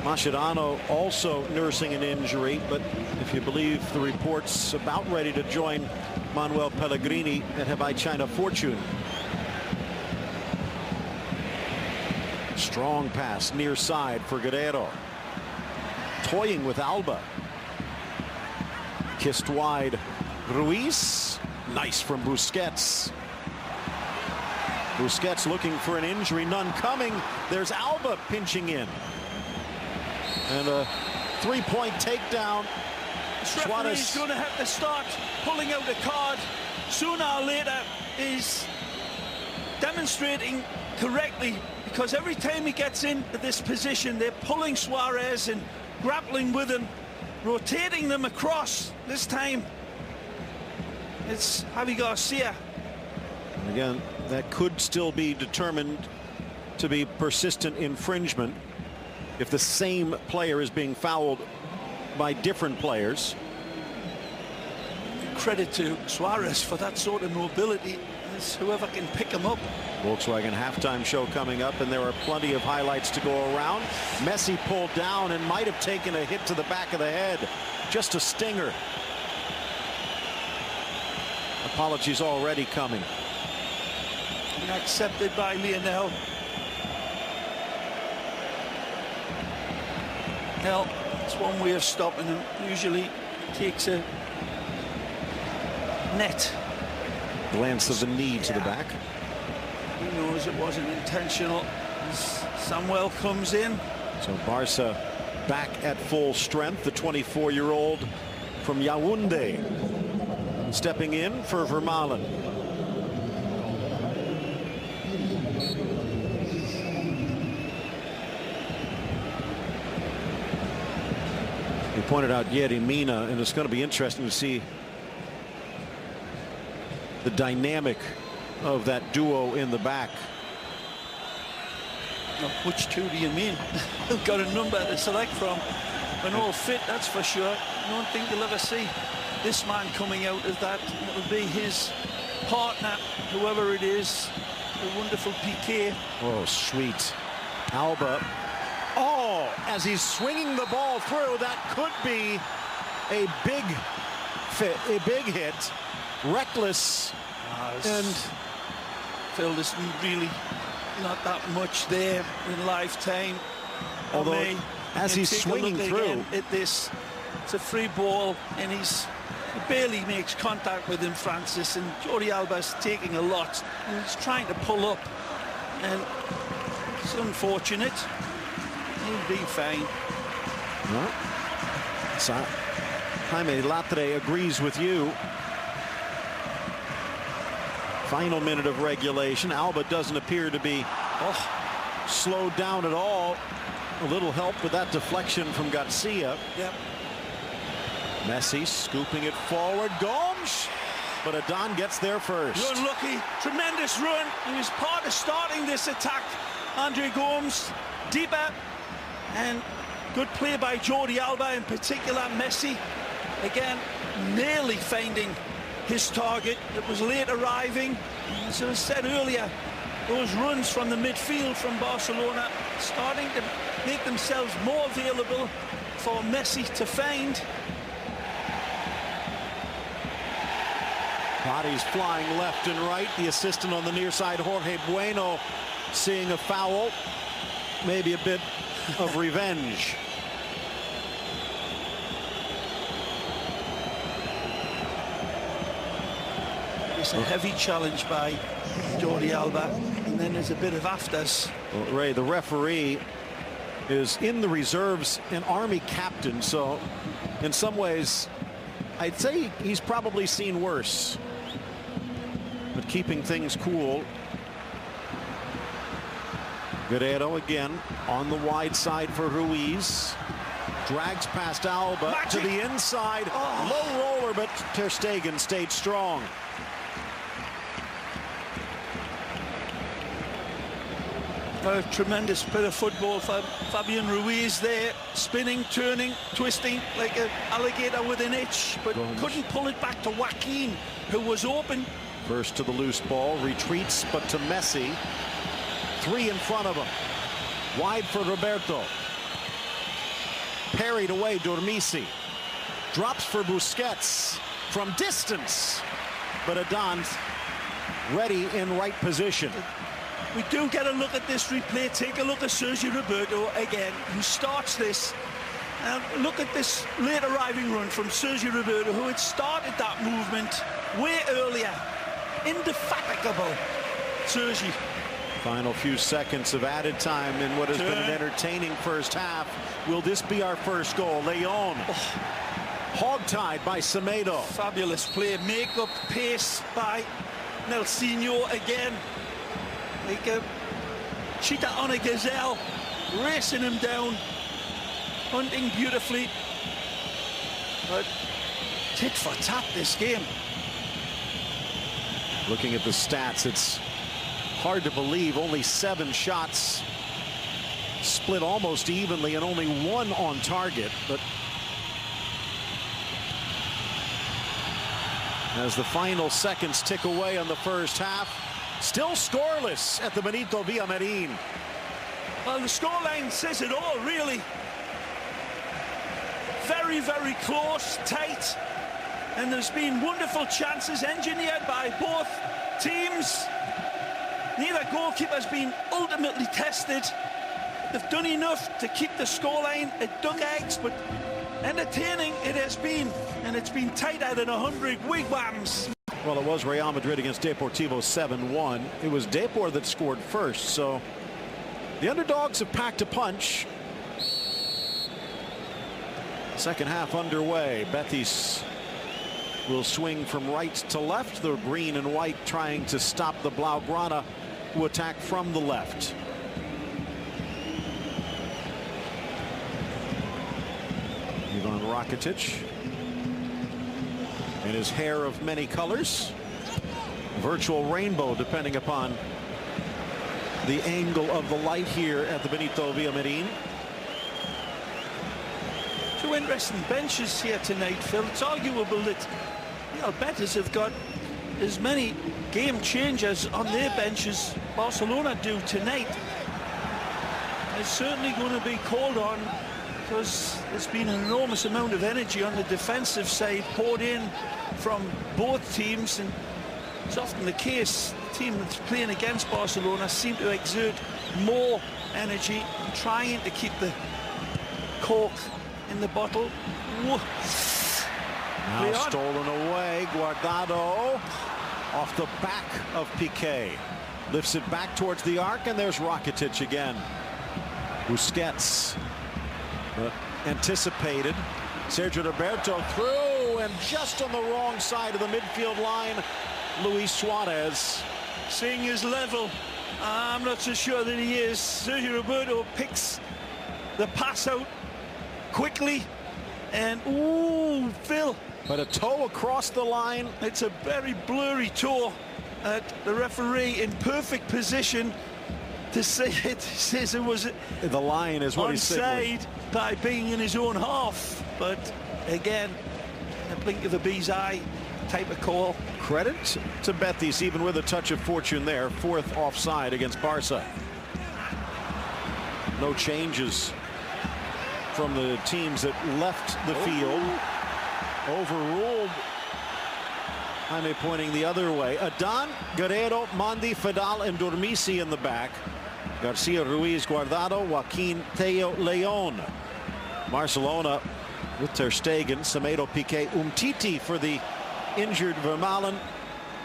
Mascherano also nursing an injury, but if you believe the reports, about ready to join Manuel Pellegrini at Hebei China Fortune. Strong pass near side for Guerrero. Toying with Alba. Kissed wide. Ruiz. Nice from Busquets. Busquets looking for an injury. None coming. There's Alba pinching in. And a three-point takedown. Suarez is going to have to start pulling out a card sooner or later. Is demonstrating correctly, because every time he gets into this position, they're pulling Suarez and grappling with him, rotating them across. This time it's Javi Garcia. And again, that could still be determined to be persistent infringement if the same player is being fouled by different players. credit to Suarez for that sort of mobility. It's whoever can pick him up. Volkswagen halftime show coming up, and there are plenty of highlights to go around. Messi pulled down and might have taken a hit to the back of the head. Just a stinger. Apologies already coming. And accepted by Lionel. Well, it's one way of stopping him. Usually takes a net. Glance of the knee to the back. He knows it wasn't intentional. Samuel comes in. So Barca back at full strength. The 24-year-old from Yaoundé stepping in for Vermaelen. He pointed out Yerry Mina, and it's going to be interesting to see the dynamic of that duo in the back. Now, which two do you mean? They've got a number to select from. When all fit, that's for sure. I don't think you'll ever see this man coming out as that. It'll be his partner, whoever it is, the wonderful Piqué. Oh, sweet. Alba. Oh, as he's swinging the ball through, that could be a big hit. Reckless. And Phil, there's really not that much there in lifetime. Although, as he's swinging through at this, it's a free ball, and he barely makes contact with him, Francis, and Jordi Alba's taking a lot, and he's trying to pull up, and it's unfortunate. He'll be fine. No. So, Jaime Latre agrees with you. Final minute of regulation. Alba doesn't appear to be slowed down at all. A little help with that deflection from Garcia. Yep. Messi scooping it forward. Gomes, but Adan gets there first. Unlucky. Tremendous run. He was part of starting this attack. Andre Gomes, deeper, and good play by Jordi Alba, in particular. Messi, again, nearly finding his target. It was late arriving. As I said earlier, those runs from the midfield from Barcelona starting to make themselves more available for Messi to find. Bodies flying left and right. The assistant on the near side, Jorge Bueno, seeing a foul. Maybe a bit of revenge. It's a heavy challenge by Jordi Alba, and then there's a bit of afters. Well, Ray, the referee is in the reserves, an Army captain, so in some ways I'd say he's probably seen worse, but keeping things cool. Guerrero again on the wide side for Ruiz. Drags past Alba to the inside. Low roller, but Ter Stegen stayed strong. A tremendous bit of football for Fabian Ruiz there, spinning, turning, twisting like an alligator with an itch, but couldn't pull it back to Joaquin, who was open. First to the loose ball, retreats, but to Messi. Three in front of him. Wide for Roberto. Parried away, Dormisi. Drops for Busquets from distance, but Adan ready in right position. We do get a look at this replay. Take a look at Sergio Roberto again, who starts this. And look at this late arriving run from Sergio Roberto, who had started that movement way earlier. Indefatigable, Sergi. Final few seconds of added time in what has been an entertaining first half. Will this be our first goal? Leon. Hog-tied by Semedo. Fabulous play. Make-up pace by Nelsinho again. Like a cheetah on a gazelle, racing him down, hunting beautifully. But tit for tat this game. Looking at the stats, it's hard to believe only 7 shots split almost evenly and only 1 on target, but as the final seconds tick away on the first half. Still scoreless at the Benito Villamarin. Well, the scoreline says it all, really. Very, very close, tight, and there's been wonderful chances engineered by both teams. Neither goalkeeper's been ultimately tested. They've done enough to keep the scoreline at duck eggs, but entertaining it has been, and it's been tighter than 100 wigwams. Well, it was Real Madrid against Deportivo 7-1. It was Depor that scored first, so the underdogs have packed a punch. Second half underway. Betis will swing from right to left. The green and white trying to stop the Blaugrana, who attack from the left. Ivan Rakitic in his hair of many colors. Virtual rainbow, depending upon the angle of the light here at the Benito Villamarin. Two interesting benches here tonight, Phil. It's arguable that Real Betis have got as many game changers on their bench as Barcelona do tonight. It's certainly going to be called on, because there's been an enormous amount of energy on the defensive side poured in from both teams, and it's often the case the team that's playing against Barcelona seem to exert more energy in trying to keep the cork in the bottle. Whoa. Now stolen away. Guardado off the back of Piqué. Lifts it back towards the arc, and there's Rakitic again. Busquets anticipated. Sergio Roberto through, and just on the wrong side of the midfield line, Luis Suarez. Seeing his level, I'm not so sure that he is. Sergio Roberto picks the pass out quickly, and ooh, Phil. But a toe across the line. It's a very blurry toe at the referee in perfect position to say it. Says it was the line is what he's signaling. Onside by being in his own half, but again, a blink of a bee's eye type of call. Credit to Betis, even with a touch of fortune there. Fourth offside against Barca. No changes from the teams that left the field. Overruled. Jaime pointing the other way. Adan, Guerrero, Mandi, Fedal, and Dormisi in the back. Garcia, Ruiz, Guardado, Joaquin, Teo, Leon. Barcelona with Ter Stegen, Semedo, Piqué, Umtiti for the injured Vermaelen,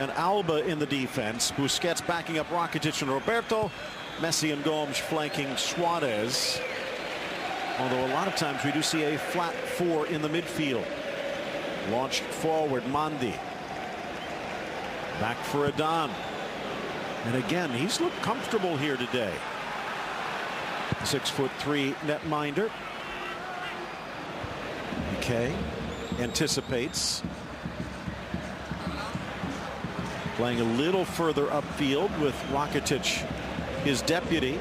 and Alba in the defense. Busquets backing up Rakitic and Roberto. Messi and Gomes flanking Suarez. Although a lot of times we do see a flat four in the midfield. Launched forward, Mandi. Back for Adan. And again, he's looked comfortable here today. 6'3" netminder. Okay, anticipates. Playing a little further upfield with Rakitic, his deputy.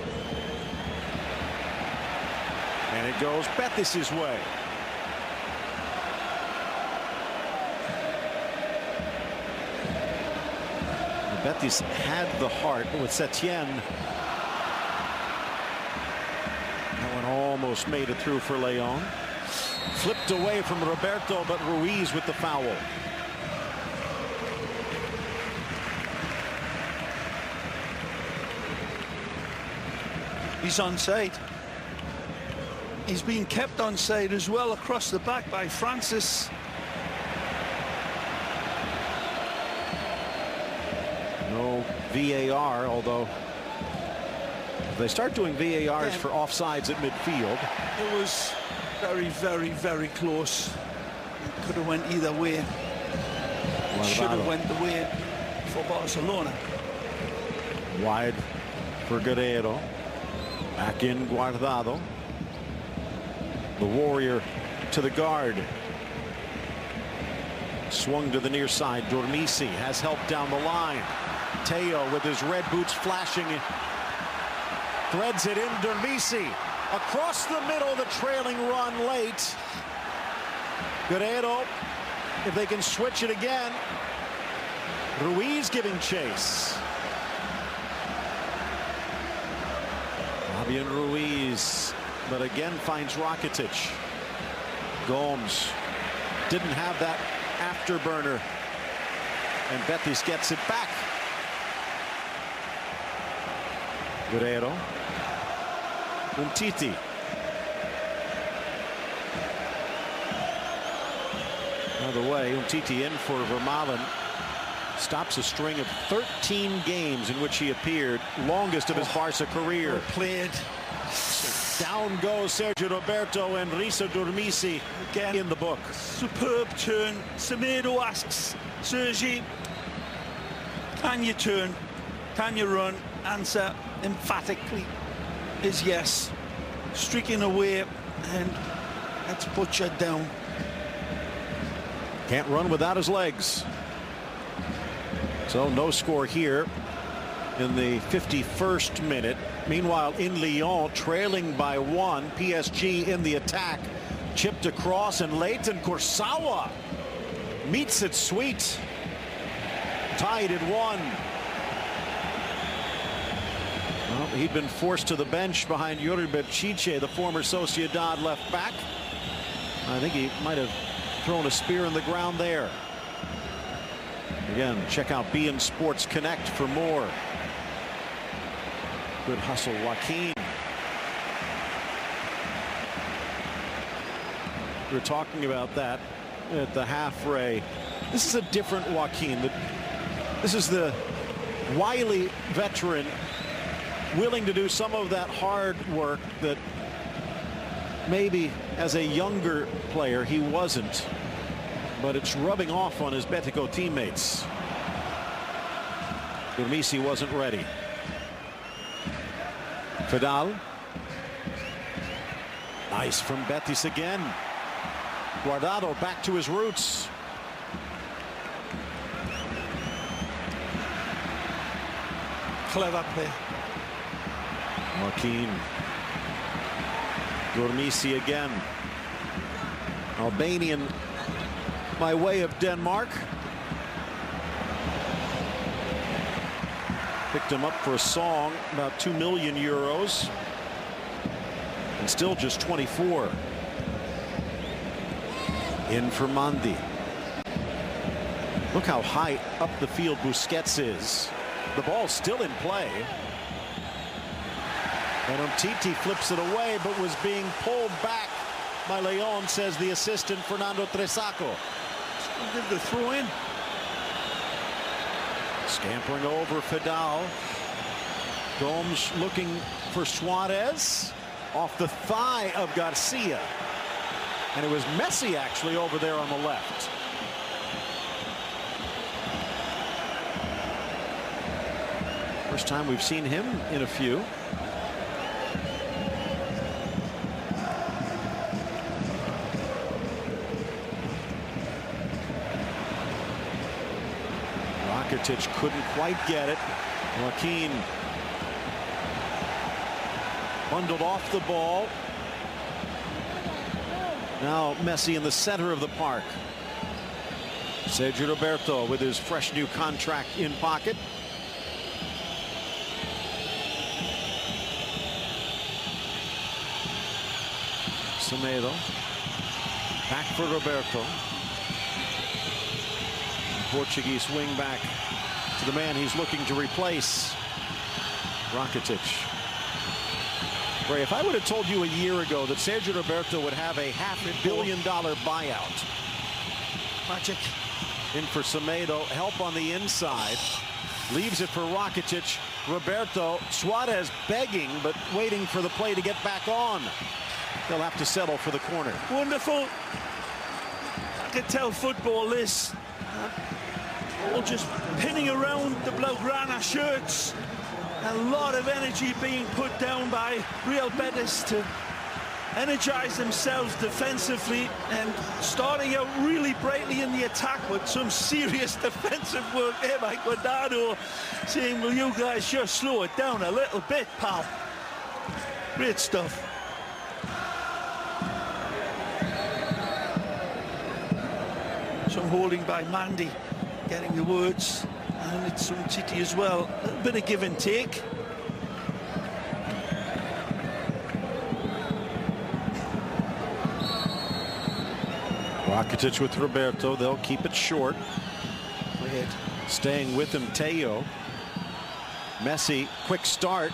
And it goes Betis' way. Betis had the heart with Setien. That one almost made it through for Leon. Flipped away from Roberto, but Ruiz with the foul. He's onside. He's been kept onside as well across the back by Francis. No VAR, although if they start doing VARs for offsides at midfield. It was very, very, very close. It could have went either way. Should have went the way for Barcelona. Wide for Guerrero. Back in Guardado. The warrior to the guard. Swung to the near side. Dormisi has help down the line. Teo with his red boots flashing. Threads it in. Dormisi across the middle. The trailing run late. Guerrero, if they can switch it again. Ruiz giving chase. Fabian Ruiz, but again finds Rakitic. Gomes didn't have that afterburner, and Betis gets it back. Guerrero. Umtiti. By the way, Umtiti in for Vermaelen. Stops a string of 13 games in which he appeared, longest of his Barca career. Played. Down goes Sergio Roberto and Risa Durmisi again in the book. Superb turn. Semedo asks Sergi, can you turn? Can you run? Answer emphatically is yes. Streaking away, and that's butchered down. Can't run without his legs. So no score here in the 51st minute. Meanwhile, in Lyon, trailing by 1, PSG in the attack. Chipped across, and Leighton Kurzawa meets it sweet. Tied at 1. Well, he'd been forced to the bench behind Yuri Berchiche, the former Sociedad left back. I think he might have thrown a spear in the ground there. Again, check out beIN Sports Connect for more. Good hustle, Joaquin. We were talking about that at the half, Ray. This is a different Joaquin. This is the wily veteran, willing to do some of that hard work that maybe as a younger player he wasn't. But it's rubbing off on his Betico teammates. Durmisi wasn't ready. Fidal. Nice from Betis again. Guardado back to his roots. Clever play. Joaquin. Durmisi again. Albanian by way of Denmark. Picked him up for a song, about 2 million euros. And still just 24. In for Mandi. Look how high up the field Busquets is. The ball's still in play. And Umtiti flips it away, but was being pulled back by Leon, says the assistant Fernando Tresaco. Give the throw in. Scampering over Fidal. Gomes looking for Suarez. Off the thigh of Garcia. And it was Messi actually over there on the left. First time we've seen him in a few. Rakitic couldn't quite get it. Joaquin bundled off the ball. Now Messi in the center of the park. Sergio Roberto with his fresh new contract in pocket. Semedo. Back for Roberto. Portuguese wing back to the man he's looking to replace, Rakitic. Ray, if I would have told you a year ago that Sergio Roberto would have a $500 million buyout. Magic. In for Semedo, help on the inside. Leaves it for Rakitic. Roberto, Suarez begging, but waiting for the play to get back on. They'll have to settle for the corner. Wonderful. I could tell football this. All just pinning around the Blaugrana shirts. A lot of energy being put down by Real Betis to energize themselves defensively and starting out really brightly in the attack with some serious defensive work there by Guardado, saying, will you guys just slow it down a little bit, pal? Great stuff. Some holding by Mandy, getting the words And it's Umtiti as well. A little bit of give and take. Rakitic with Roberto. They'll keep it short. Staying with him, Teo. Messi, quick start.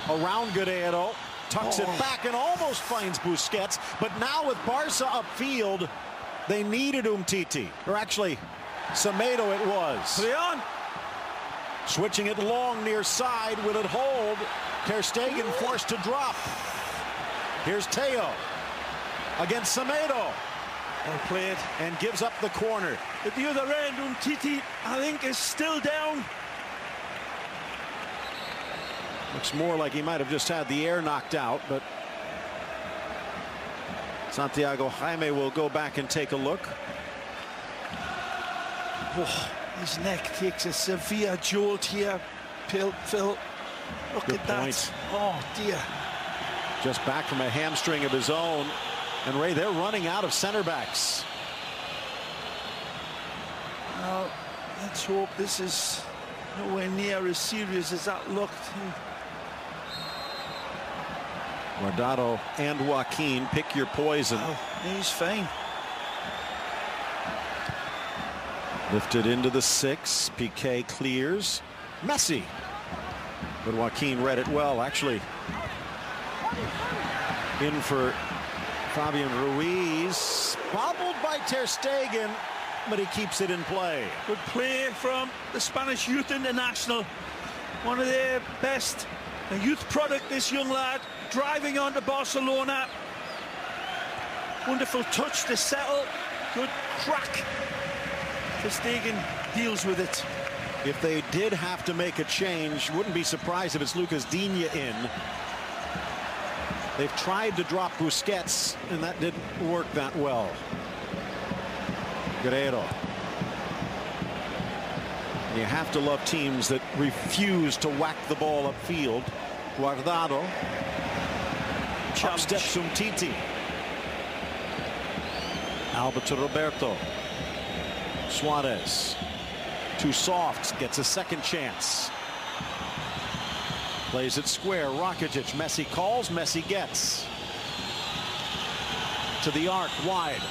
Around Guerrero. Tucks it back and almost finds Busquets. But now with Barca upfield, they needed Umtiti. Or actually, Semedo it was. Leon. Switching it long near side. Will it hold? Ter Stegen forced to drop. Here's Teo against Semedo. Well played. And gives up the corner. At the other end, Umtiti, I think, is still down. Looks more like he might have just had the air knocked out, but Santiago Jaime will go back and take a look. Oh, his neck takes a severe jolt here. Phil, look Good at that. point. Oh, dear. Just back from a hamstring of his own. And Ray, they're running out of center backs. Well, let's hope this is nowhere near as serious as that looked. Guardado and Joaquin, pick your poison. Oh, he's fine. Lifted into the 6. Piqué clears. Messi. But Joaquin read it well, actually. In for Fabian Ruiz. Bobbled by Ter Stegen, but he keeps it in play. Good play from the Spanish Youth International. One of their best. A youth product, this young lad, driving on to Barcelona. Wonderful touch to settle. Good crack. Ter Stegen deals with it. If they did have to make a change, wouldn't be surprised if it's Lucas Digne in. They've tried to drop Busquets, and that didn't work that well. Guerrero. And you have to love teams that refuse to whack the ball upfield. Guardado. Up steps Umtiti. Alba to Roberto. Suarez. Too soft. Gets a second chance. Plays it square. Rakitic. Messi calls. Messi gets. To the arc. Wide.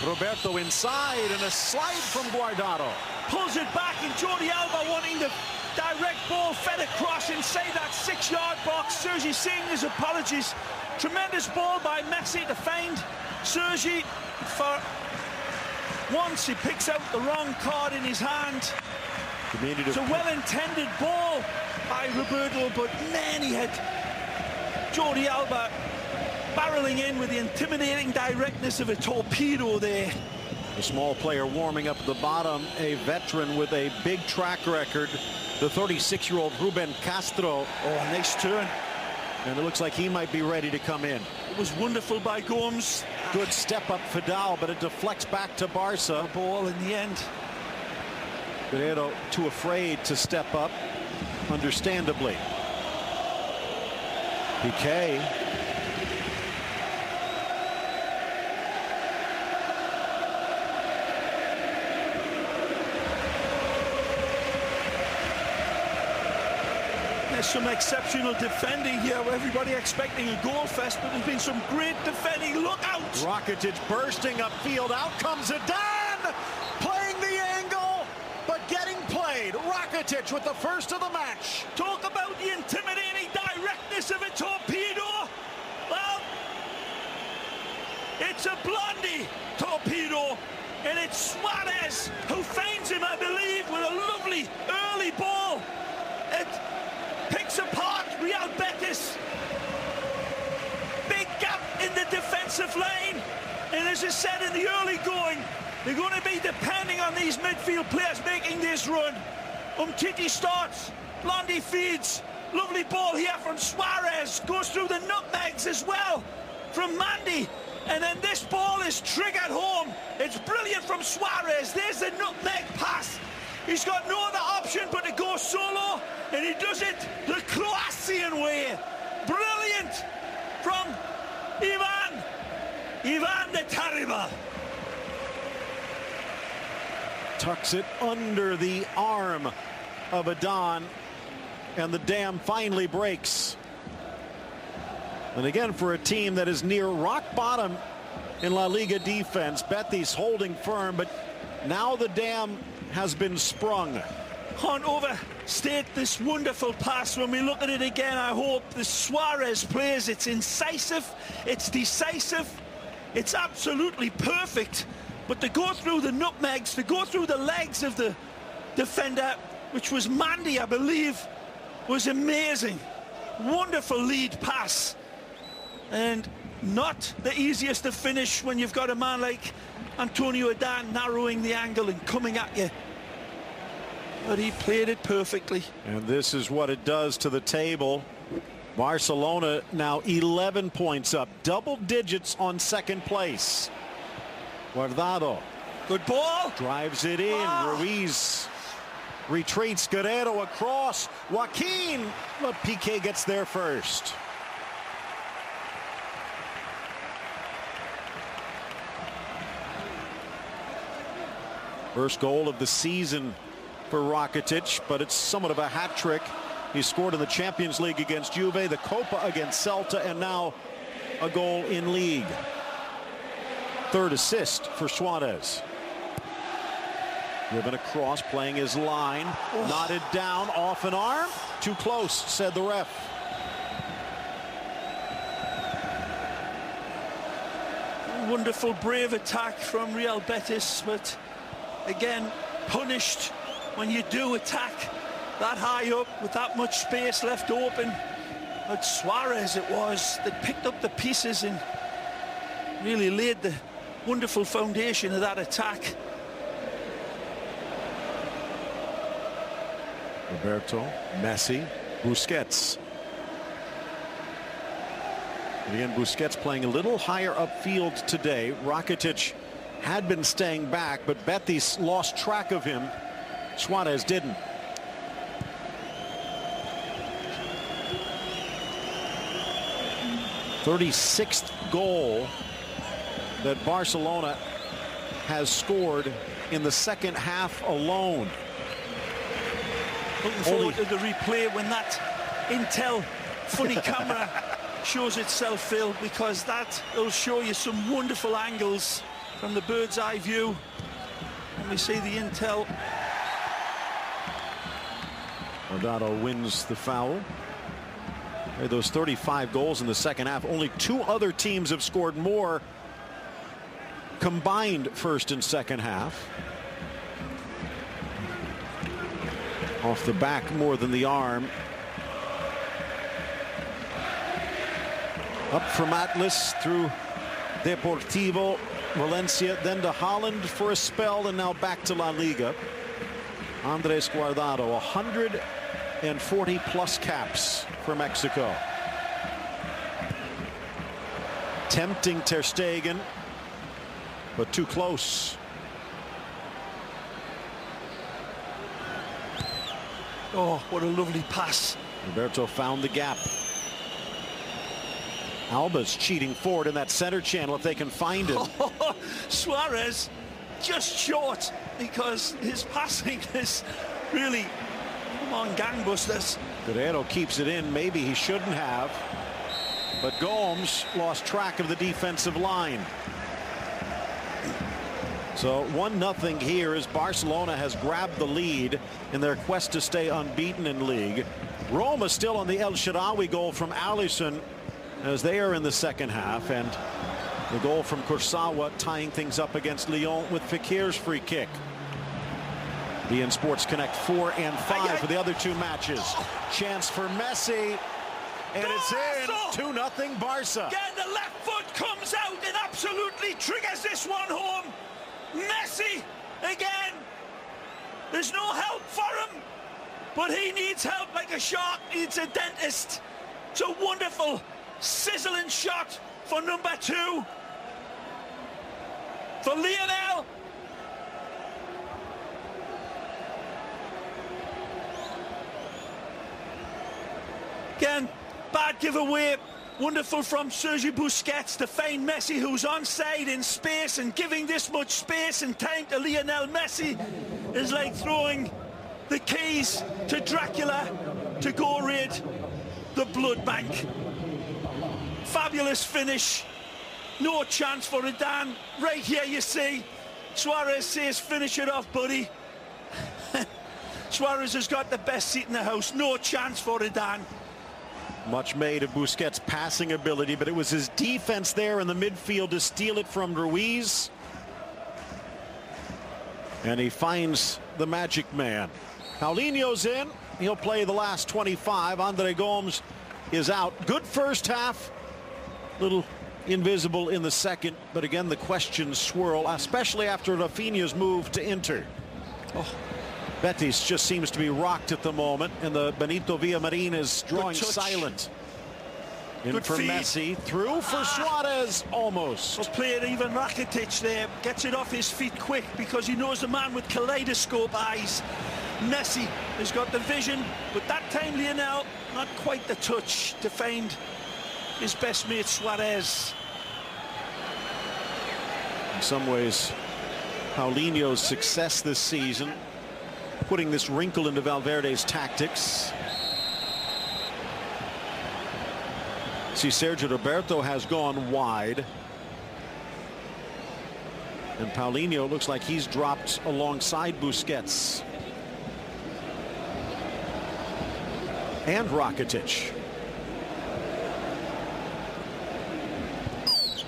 Roberto inside. And a slide from Guardado. Pulls it back, and Jordi Alba wanting the direct ball fed across inside that 6-yard box. Sergi saying his apologies. Tremendous ball by Messi to find Sergi. For once he picks out the wrong card in his hand. It's a well-intended ball by Roberto, but man, he had Jordi Alba barreling in with the intimidating directness of a torpedo there. A small player warming up at the bottom, a veteran with a big track record, the 36-year-old Ruben Castro. Oh, nice turn. And it looks like he might be ready to come in. It was wonderful by Gomes. Good step up Fidal, but it deflects back to Barca. Ball in the end. Guerrero too afraid to step up, understandably. Piqué. There's some exceptional defending here. Everybody expecting a goal fest, but there's been some great defending. Look out! Rakitic bursting upfield. Out comes Zidane, playing the angle, but getting played. Rakitic with the first of the match. Talk about the intimidating directness of a torpedo. Well, it's a Blondie torpedo, and it's Suarez who finds him, I believe, with a lovely early ball. It picks apart Real Betis. Big gap in the defensive line, and as I said in the early going, they're going to be depending on these midfield players making this run. Umtiti starts, Blondie feeds, lovely ball here from Suarez, goes through the nutmegs as well from Mandy, and then this ball is triggered home. It's brilliant from Suarez. There's the nutmeg pass. He's got no other option but to go solo, and he does it the Croatian way. Brilliant from Ivan de Tariba. Tucks it under the arm of Adan, and the dam finally breaks. And again, for a team that is near rock bottom in La Liga defense, Betis holding firm, but now the dam has been sprung. Can't overstate this wonderful pass. When we look at it again, I hope the Suarez plays. It's incisive, it's decisive, it's absolutely perfect. But to go through the nutmegs, to go through the legs of the defender, which was Mandy, I believe, was amazing. Wonderful lead pass. And not the easiest to finish when you've got a man like Antonio Adan narrowing the angle and coming at you. But he played it perfectly. And this is what it does to the table. Barcelona now 11 points up, double digits on second place. Guardado. Good ball. Drives it in. Ruiz retreats. Guerrero across. Joaquin. But Piqué gets there first. First goal of the season for Rakitic, but it's somewhat of a hat trick. He scored in the Champions League against Juve, the Copa against Celta, and now a goal in league. Third assist for Suarez. Driven across, playing his line. Knotted down, off an arm. Too close, said the ref. Wonderful, brave attack from Real Betis, but again, punished when you do attack that high up with that much space left open. But Suarez it was that picked up the pieces and really laid the wonderful foundation of that attack. Roberto, Messi, Busquets. And again, Busquets playing a little higher upfield today. Rakitic had been staying back, but Betis lost track of him. Suarez didn't. "36th goal that Barcelona has scored in the second half alone." Looking forward to the replay when that Intel funny camera shows itself, Phil, because that will show you some wonderful angles from the bird's eye view. And we see the Intel. Guardado wins the foul. Those 35 goals in the second half. Only two other teams have scored more combined first and second half. Off the back more than the arm. Up from Atlas through Deportivo, Valencia, then to Holland for a spell, and now back to La Liga. Andres Guardado, 140 plus caps for Mexico. Tempting Ter Stegen, but too close. Oh, what a lovely pass. Roberto found the gap. Alba's cheating forward in that center channel if they can find him. Suarez just short because his passing is really, come on, gangbusters. Guerrero keeps it in. Maybe he shouldn't have. But Gomes lost track of the defensive line. So 1-0 here as Barcelona has grabbed the lead in their quest to stay unbeaten in league. Roma still on the El Shaarawy goal from Alisson as they are in the second half, and the goal from Kurzawa tying things up against Lyon with Fekir's free kick. BN Sports Connect 4 and 5 for the other two matches. Chance for Messi, and it's in. 2-0 Barca. Again, the left foot comes out and absolutely triggers this one home. Messi again. There's no help for him, but he needs help like a shark needs a dentist. It's a wonderful sizzling shot for number 2 for Lionel. Again, bad giveaway. Wonderful from Sergio Busquets to find Messi, who's onside in space, and giving this much space and time to Lionel Messi is like throwing the keys to Dracula to go raid the blood bank. Fabulous finish. No chance for it, Dan. Right here you see Suarez says, finish it off, buddy. Suarez has got the best seat in the house. No chance for it, Dan. Much made of Busquets' passing ability, but it was his defense there in the midfield to steal it from Ruiz. And he finds the magic man. Paulinho's in. He'll play the last 25. Andre Gomes is out. Good first half. Little invisible in the second, but again the questions swirl, especially after Rafinha's move to Inter. Betis just seems to be rocked at the moment, and the Benito Villamarin is drawing silent. In for Messi, through for Suarez, almost. Well played. Even Rakitic there gets it off his feet quick because he knows the man with kaleidoscope eyes. Messi has got the vision, but that time Lionel, not quite the touch to find his best mate Suarez. In some ways, Paulinho's success this season, putting this wrinkle into Valverde's tactics. See, Sergio Roberto has gone wide, and Paulinho looks like he's dropped alongside Busquets and Rakitic.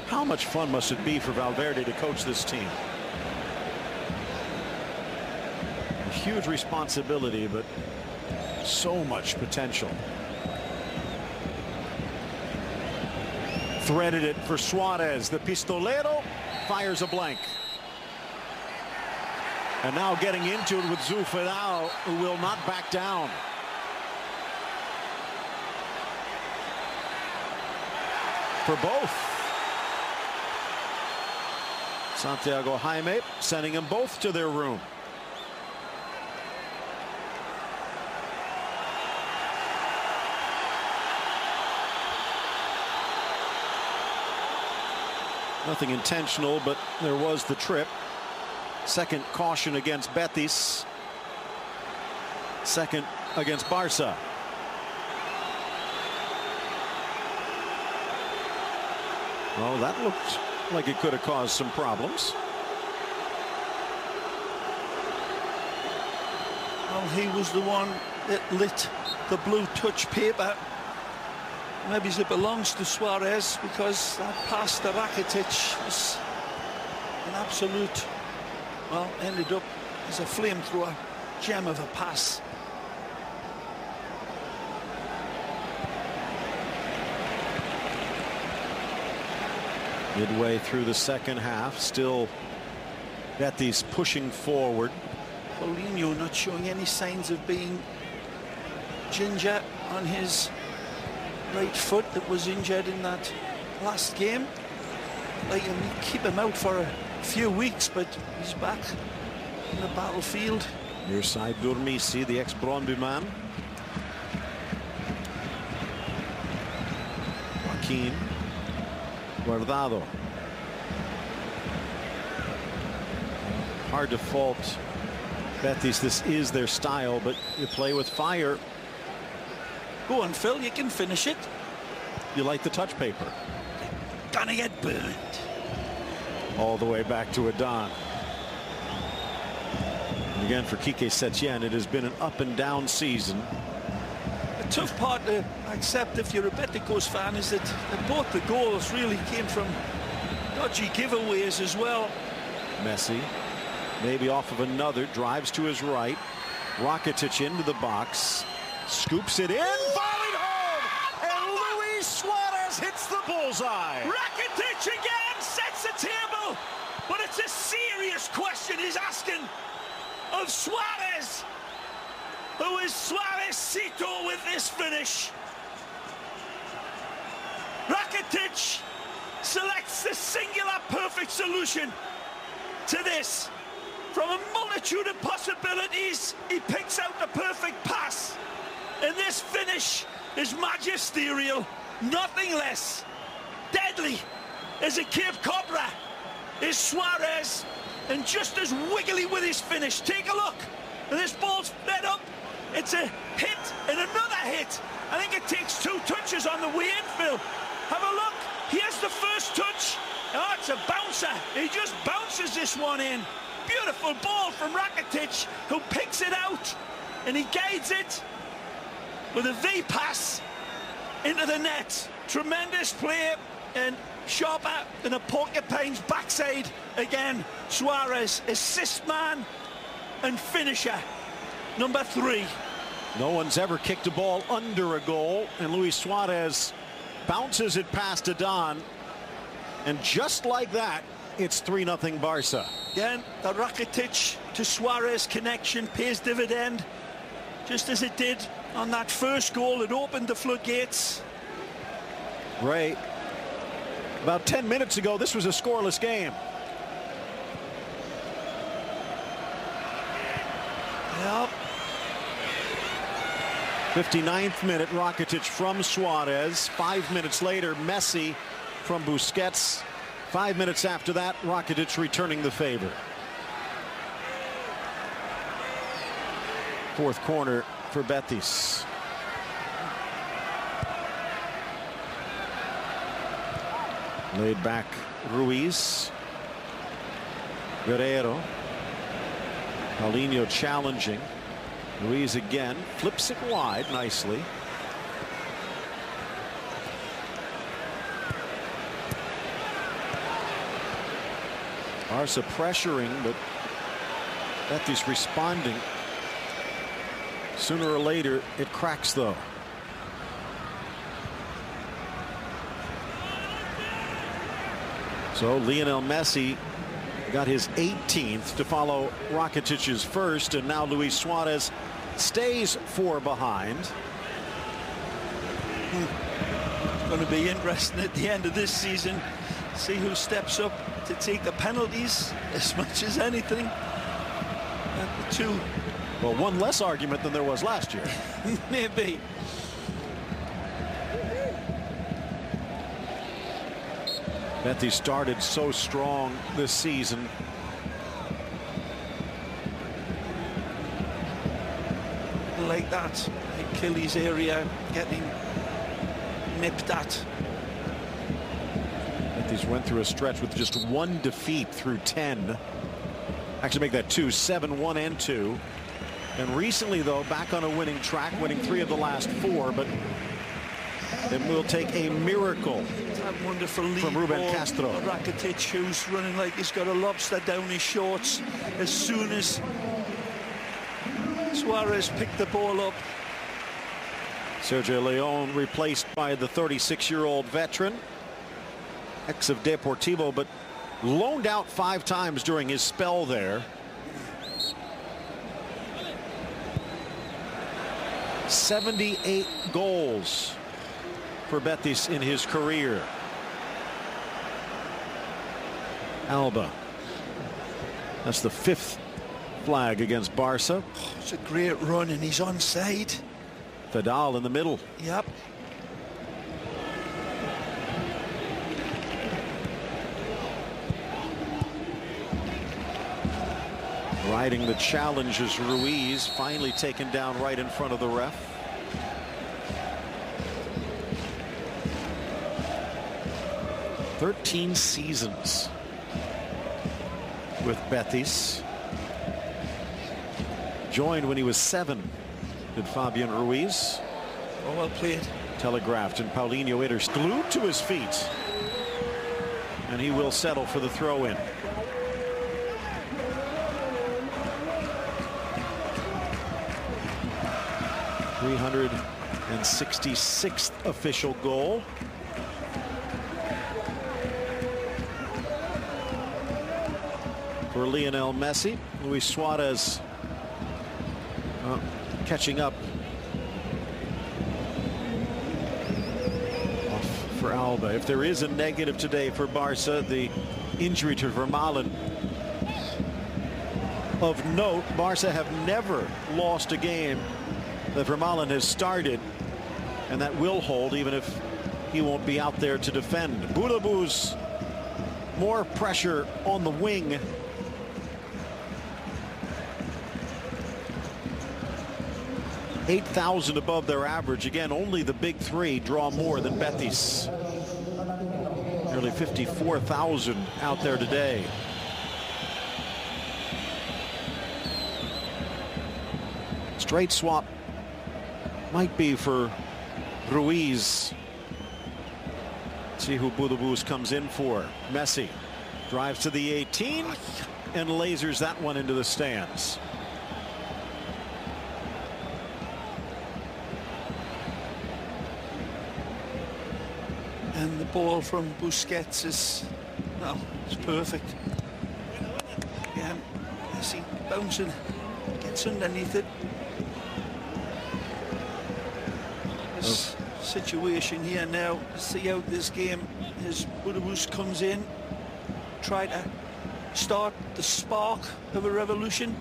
How much fun must it be for Valverde to coach this team? A huge responsibility, but so much potential. Threaded it for Suarez. The Pistolero fires a blank. And now getting into it with Zufidao, who will not back down. For both. Santiago Jaime sending them both to their room. Nothing intentional, but there was the trip. Second caution against Betis. Second against Barca. Oh, that looked like it could have caused some problems. Well, he was the one that lit the blue touch paper. Maybe it belongs to Suarez, because that pass to Rakitic was an absolute, well, ended up as a flamethrower gem of a pass. Midway through the second half, still Betis pushing forward. Paulinho not showing any signs of being ginger on his right foot that was injured in that last game. Like, keep him out for a few weeks, but he's back in the battlefield. Near side Durmisi, the ex-Brøndby man. Joaquin. Guardado. Hard to fault Betis. This is their style, but you play with fire. Go on, Phil, you can finish it. You like the touch paper. Gonna get burned. All the way back to Adan. And again, for Quique Setien, it has been an up and down season. The tough part to accept if you're a Betis fan is that both the goals really came from dodgy giveaways as well. Messi, maybe off of another, drives to his right. Rakitic into the box. Scoops it in, volleyed home, and Luis Suarez hits the bullseye. Rakitic again sets the table, but it's a serious question he's asking of Suarez. Who is Suarezcito with this finish? Rakitic selects the singular perfect solution to this. From a multitude of possibilities, he picks out the perfect pass. And this finish is magisterial, nothing less. Deadly as a Cape Cobra is Suarez, and just as wiggly with his finish. Take a look. And this ball's fed up. It's a hit and another hit. I think it takes 2 touches on the way in, Phil. Have a look. Here's the first touch. Oh, it's a bouncer. He just bounces this one in. Beautiful ball from Rakitic, who picks it out. And he guides it with a V pass into the net. Tremendous play, and sharper than a porcupine's backside again. Suarez, assist man and finisher, number 3. No one's ever kicked a ball under a goal, and Luis Suarez bounces it past Adan, and just like that, it's 3-0 Barca. Again, the Rakitic to Suarez connection pays dividend, just as it did on that first goal. It opened the floodgates. Ray, about 10 minutes ago, this was a scoreless game. Yep. 59th minute, Rakitic from Suarez. 5 minutes later, Messi from Busquets. 5 minutes after that, Rakitic returning the favor. Fourth corner for Betis. Laid back Ruiz. Guerrero. Paulinho challenging. Ruiz again flips it wide nicely. Barca pressuring, but Betis responding. Sooner or later, it cracks though. So Lionel Messi got his 18th to follow Rakitic's first, and now Luis Suarez stays 4 behind. It's going to be interesting at the end of this season. See who steps up to take the penalties as much as anything. The 2. Well, one less argument than there was last year. Maybe. Betis started so strong this season. Like that, Achilles area getting nipped at. Betis went through a stretch with just 1 defeat through 10. Actually make that 2, 7-1 and 2. And recently though, back on a winning track, winning 3 of the last 4, but it will take a miracle that wonderful lead from Ruben ball. Castro. Rakitic, who's running like he's got a lobster down his shorts. As soon as Suarez picked the ball up. Sergio León replaced by the 36-year-old veteran, ex of Deportivo, but loaned out 5 times during his spell there. 78 goals for Betis in his career. Alba. That's the 5th flag against Barca. Oh, it's a great run, and he's onside. Vidal in the middle. Yep. Riding the challenge is Ruiz, finally taken down right in front of the ref. "13 seasons with Betis. Joined when he was 7, did Fabian Ruiz. Oh, well played. Telegraphed, and Paulinho enters, glued to his feet. And he will settle for the throw-in. (366th official goal. For Lionel Messi. Luis Suarez catching up for Alba. If there is a negative today for Barca, the injury to Vermaelen. Of note, Barca have never lost a game that Vermaelen has started, and that will hold even if he won't be out there to defend. Boulabou's more pressure on the wing. 8,000 above their average. Again, only the big three draw more than Betis. Nearly 54,000 out there today. Straight swap might be for Ruiz. See who Budabus comes in for. Messi drives to the 18 and lasers that one into the stands. And the ball from Busquets is, well, it's perfect. Yeah, Messi bouncing, gets underneath it. This situation here now, see out this game as Budabus comes in, try to start the spark of a revolution.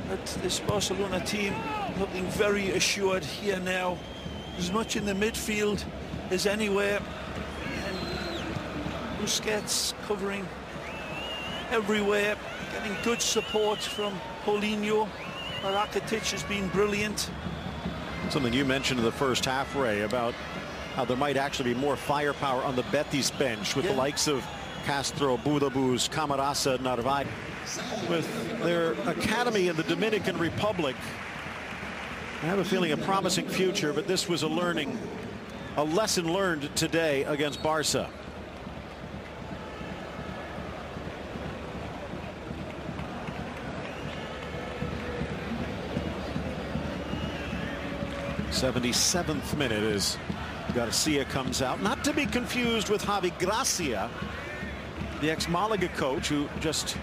But this Barcelona team looking very assured here now, as much in the midfield as anywhere. Busquets covering everywhere, getting good support from Paulinho. Rakitic has been brilliant. Something you mentioned in the first half, Ray, about how there might actually be more firepower on the Betis bench with the likes of Castro, Budabus, Camarasa, Narvaez. With their academy in the Dominican Republic, I have a feeling a promising future, but this was a lesson learned today against Barca. '77th minute as Garcia comes out, not to be confused with Javi Gracia, the ex-Malaga coach who just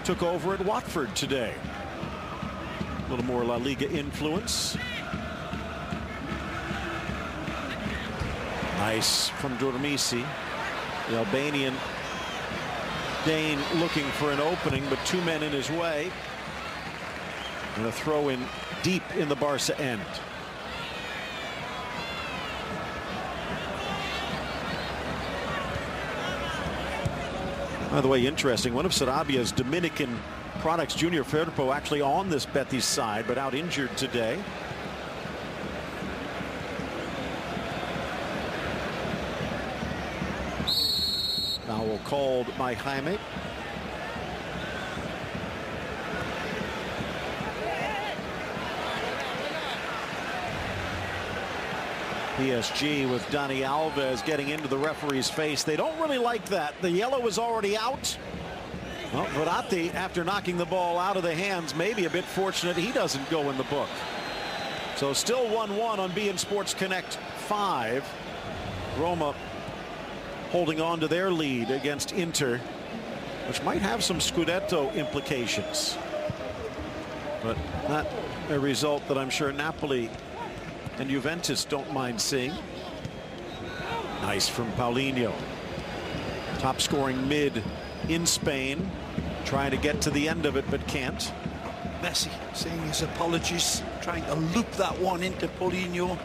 took over at Watford today. A little more La Liga influence. Nice from Dormisi, the Albanian Dane, looking for an opening, but two men in his way. And a throw in deep in the Barca end. By the way, interesting, one of Sarabia's Dominican products, Junior Firpo, actually on this Betis side, but out injured today. Foul called by Jaime. PSG with Dani Alves getting into the referee's face. They don't really like that. The yellow is already out. Well, Verratti, after knocking the ball out of the hands, maybe a bit fortunate he doesn't go in the book. So still 1-1 on beIN Sports Connect 5. Roma holding on to their lead against Inter, which might have some Scudetto implications. But not a result that I'm sure Napoli and Juventus don't mind seeing. Nice from Paulinho. Top scoring mid in Spain, trying to get to the end of it but can't. Messi saying his apologies, trying to loop that one into Paulinho.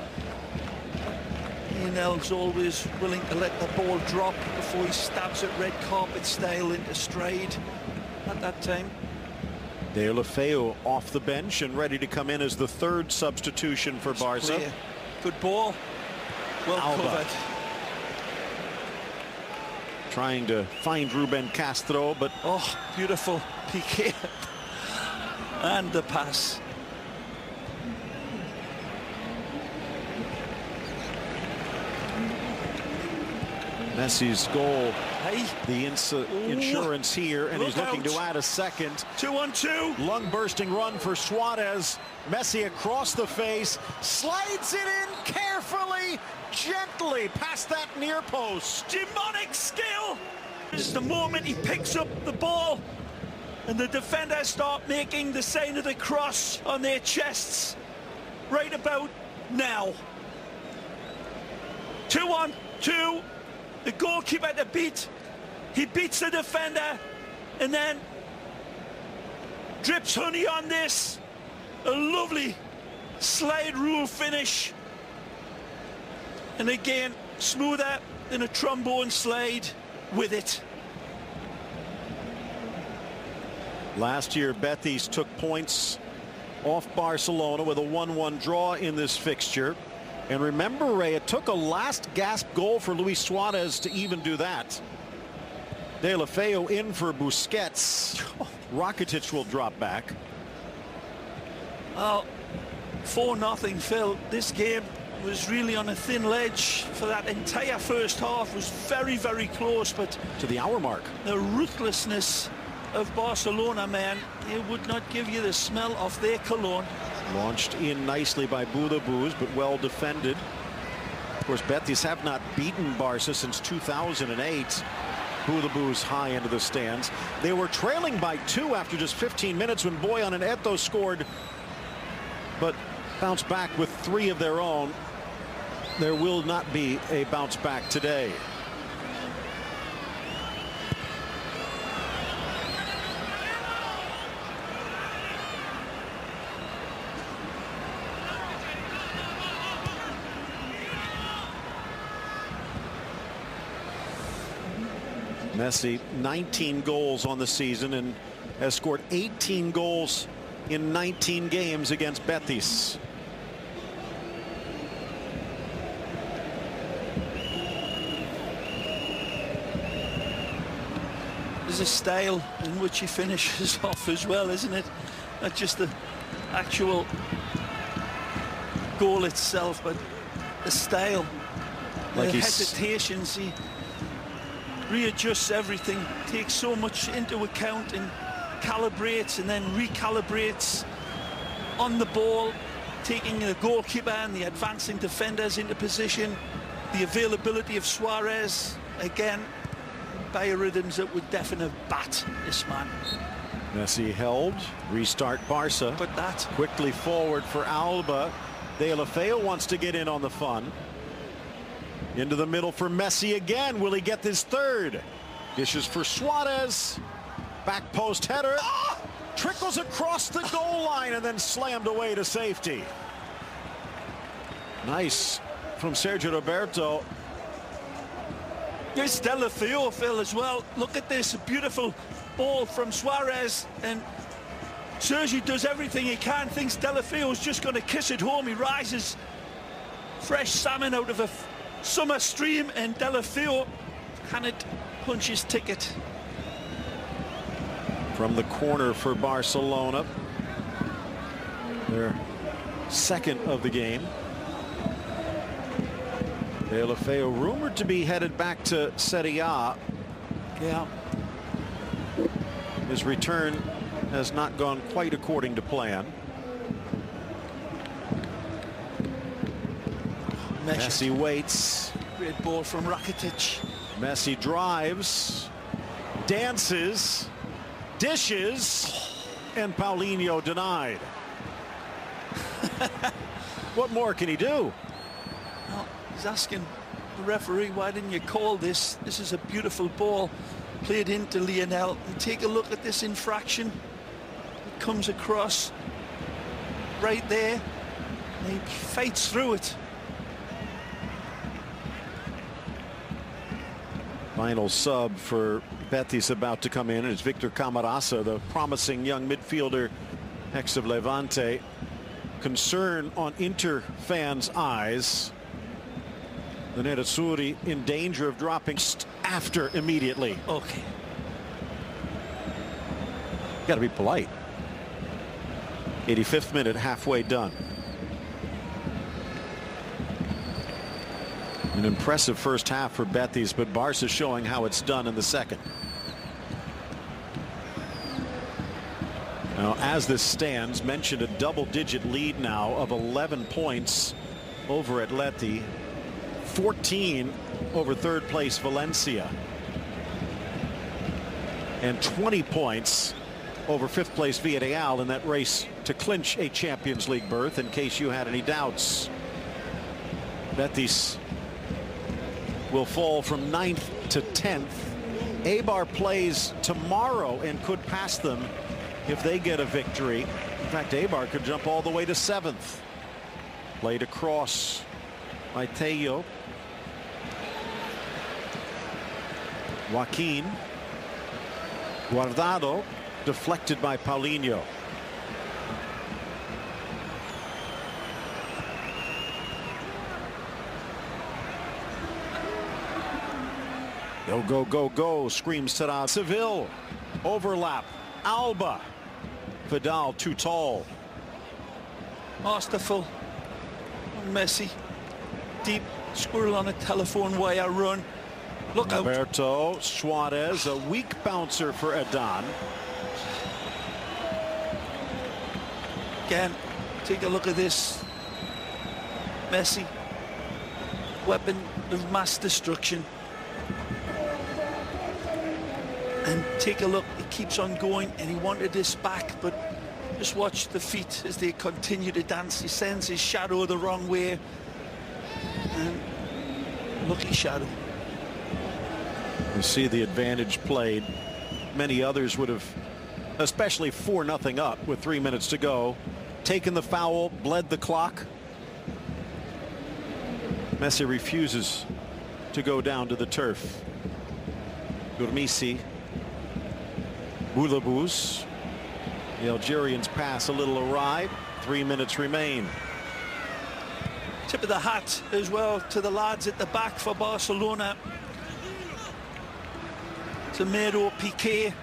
Lionel's always willing to let the ball drop before he stabs it red carpet style into Strayed at that time. Deulofeu off the bench and ready to come in as the third substitution for Barca. Good ball. Well covered. Trying to find Ruben Castro, but oh, beautiful Piqué and the pass. Messi's goal, the insurance here, and he's looking to add a second. 2-on-2. Lung-bursting run for Suarez. Messi across the face, slides it in carefully, gently past that near post. Demonic skill. It's the moment he picks up the ball and the defenders start making the sign of the cross on their chests right about now. 2-on-2. The goalkeeper to beat. He beats the defender and then drips honey on this. A lovely slide rule finish. And again, smoother than a trombone slide with it. Last year, Betis took points off Barcelona with a 1-1 draw in this fixture. And remember, Ray, it took a last gasp goal for Luis Suarez to even do that. Deulofeu in for Busquets. Rakitic will drop back. Well, 4-0, Phil. This game was really on a thin ledge for that entire first half. Was very, very close, but to the hour mark, the ruthlessness of Barcelona, man, it would not give you the smell of their cologne. Launched in nicely by Boudabous, but well defended. Of course, Betis have not beaten Barca since 2008. Boudabous high into the stands. They were trailing by 2 after just 15 minutes when Boyan and Eto'o scored, but bounced back with 3 of their own. There will not be a bounce back today. Messi, 19 goals on the season and has scored 18 goals in 19 games against Betis. There's a style in which he finishes off as well, isn't it? Not just the actual goal itself, but the style, like the hesitations. He readjusts everything, takes so much into account and calibrates and then recalibrates on the ball, taking the goalkeeper and the advancing defenders into position. The availability of Suarez, again, biorhythms that would definitely bat this man. Messi held, restart Barca, but that quickly forward for Alba. Deulofeu wants to get in on the fun. Into the middle for Messi again. Will he get this third? Dishes for Suarez. Back post header. Trickles across the goal line and then slammed away to safety. Nice from Sergio Roberto. Here's Deulofeu, Phil, as well. Look at this beautiful ball from Suarez, and Sergi does everything he can. Thinks Deulofeu is just going to kiss it home. He rises fresh salmon out of a summer stream, and Deulofeu can it punch his ticket. From the corner for Barcelona, their second of the game. Deulofeu rumored to be headed back to Serie A. Yeah. His return has not gone quite according to plan. Messi waits. Great ball from Rakitic. Messi drives, dances, dishes, and Paulinho denied. What more can he do? Well, he's asking the referee, why didn't you call this? This is a beautiful ball played into Lionel. And take a look at this infraction. It comes across right there. And he fights through it. Final sub for Betis about to come in. It's Victor Camarasa, the promising young midfielder, ex of Levante. Concern on Inter fans' eyes. The Nerazzurri in danger of dropping after immediately. Okay. Got to be polite. 85th minute, halfway done. An impressive first half for Betis, but Barca showing how it's done in the second. Now, as this stands, mentioned a double-digit lead now of 11 points over Atleti, 14 over third place Valencia, and 20 points over fifth place Villarreal in that race to clinch a Champions League berth, in case you had any doubts. Betis will fall from 9th to 10th. Eibar plays tomorrow and could pass them if they get a victory. In fact, Eibar could jump all the way to 7th. Played across by Tello. Joaquin. Guardado deflected by Paulinho. Go, go, go, go, screams Sarab. Seville, overlap, Alba. Vidal too tall. Masterful. Messi. Deep squirrel on a telephone wire run. Look out. Roberto Suarez, a weak bouncer for Adan. Again, take a look at this. Messi. Weapon of mass destruction. And take a look, he keeps on going, and he wanted this back, but just watch the feet as they continue to dance. He sends his shadow the wrong way. And lucky shadow. You see the advantage played. Many others would have, especially 4-0 up with 3 minutes to go, taken the foul, bled the clock. Messi refuses to go down to the turf. Gourmisi. Boulabous. The Algerians pass a little awry. 3 minutes remain. Tip of the hat as well to the lads at the back for Barcelona. Tomato, Piqué,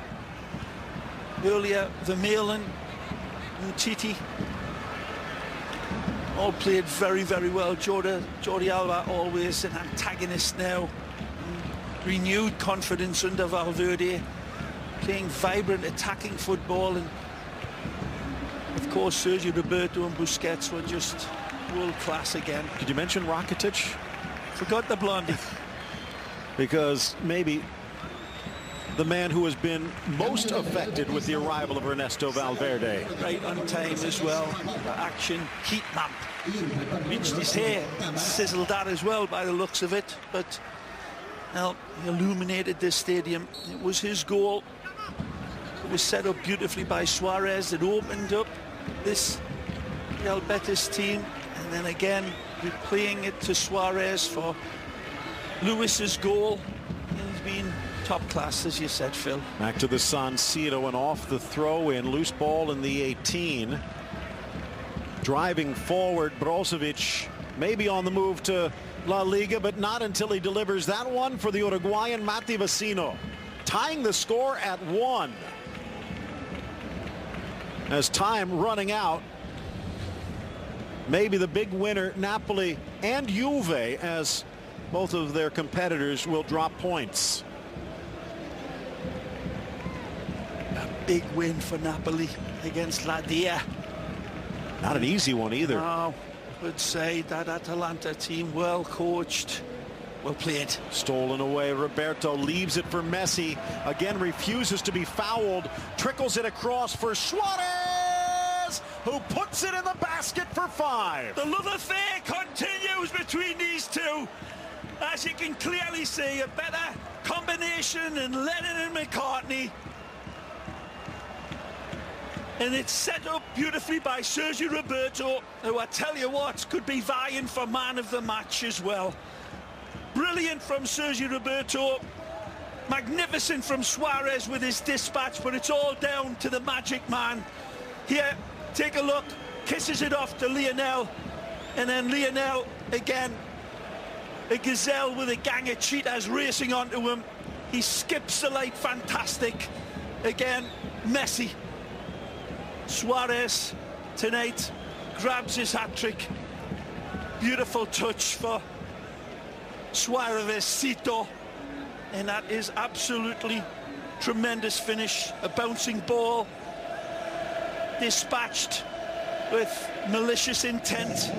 earlier Vermaelen, Umtiti, all played very, very well. Jordi Alba always an antagonist now. Renewed confidence under Valverde, playing vibrant attacking football, and of course Sergio Roberto and Busquets were just world class again. Did you mention Rakitic? Forgot the blondie. Because maybe the man who has been most affected with the arrival of Ernesto Valverde. Right on time as well. Action, heat map. Reached his hair, sizzled that as well by the looks of it. But well, he illuminated this stadium. It was his goal. It was set up beautifully by Suarez. It opened up this Real Betis team. And then again, replaying it to Suarez for Luis's goal. He's been top class, as you said, Phil. Back to the San Siro and off the throw in. Loose ball in the 18. Driving forward, Brozovic maybe on the move to La Liga, but not until he delivers that one for the Uruguayan Mati Vecino. Tying the score at 1. As time running out, maybe the big winner, Napoli and Juve, as both of their competitors will drop points. A big win for Napoli against Ladia. Not an easy one either. No, I would say that Atalanta team, well coached, well played. Stolen away. Roberto leaves it for Messi. Again refuses to be fouled. Trickles it across for Suarez, who puts it in the basket for 5. The love affair continues between these two. As you can clearly see, a better combination than Lennon and McCartney. And it's set up beautifully by Sergio Roberto, who I tell you what, could be vying for man of the match as well. Brilliant from Sergio Roberto. Magnificent from Suarez with his dispatch, but it's all down to the magic man. Here, take a look, kisses it off to Lionel, and then Lionel again, a gazelle with a gang of cheetahs racing onto him. He skips the light, fantastic. Again, Messi. Suarez tonight grabs his hat-trick. Beautiful touch for Suarezcito, and that is absolutely tremendous finish. A bouncing ball dispatched with malicious intent.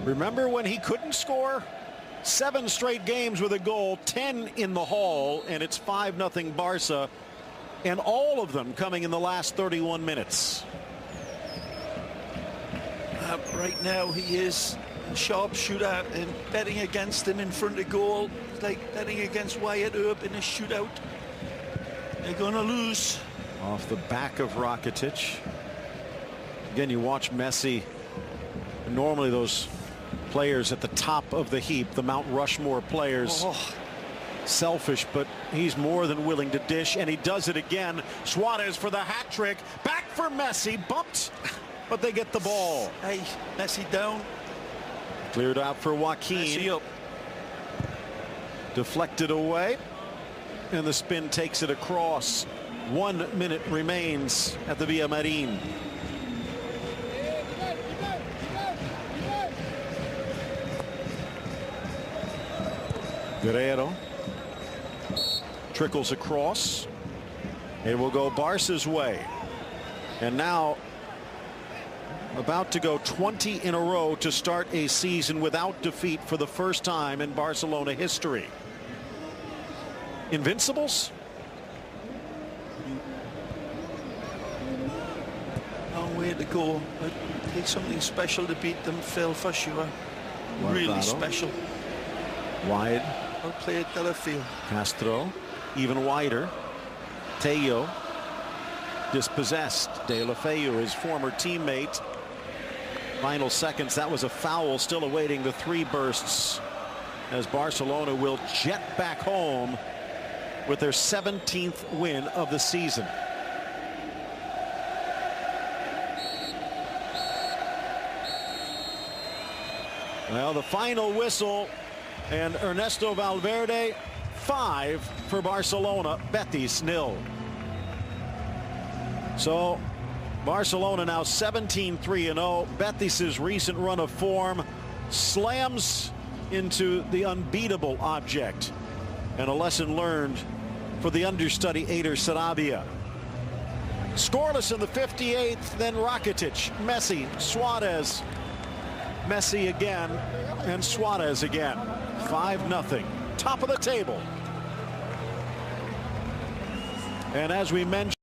Remember when he couldn't score? 7 straight games with a goal, 10 in the haul, and it's 5-0 Barca, and all of them coming in the last 31 minutes. Right now he is a sharpshooter, and betting against him in front of goal, it's like betting against Wyatt Earp in a shootout. They're going to lose. Off the back of Rakitic. Again, you watch Messi. Normally those players at the top of the heap, the Mount Rushmore players, selfish, but he's more than willing to dish, and he does it again. Suarez for the hat trick. Back for Messi. Bumped, but they get the ball. Hey, Messi down. Cleared out for Joaquin. Messi up. Deflected away, and the spin takes it across. 1 minute remains at the Villamarín. Guerrero trickles across. It will go Barca's way. And now about to go 20 in a row to start a season without defeat for the first time in Barcelona history. Invincibles? Long way to go, but it takes something special to beat them, Phil, for sure. Really special. Wide. Well played, Delafield. Castro, even wider. Tello, dispossessed. Deulofeu, his former teammate. Final seconds, that was a foul, still awaiting the 3 bursts, as Barcelona will jet back home with their 17th win of the season. Well, the final whistle, and Ernesto Valverde, 5 for Barcelona, Betis 0. So Barcelona now 17-3-0. Betis's recent run of form slams into the unbeatable object, and a lesson learned for the understudy Eider Sarabia. Scoreless in the 58th, then Rakitic, Messi, Suarez, Messi again, and Suarez again. 5-0, top of the table. And as we mentioned,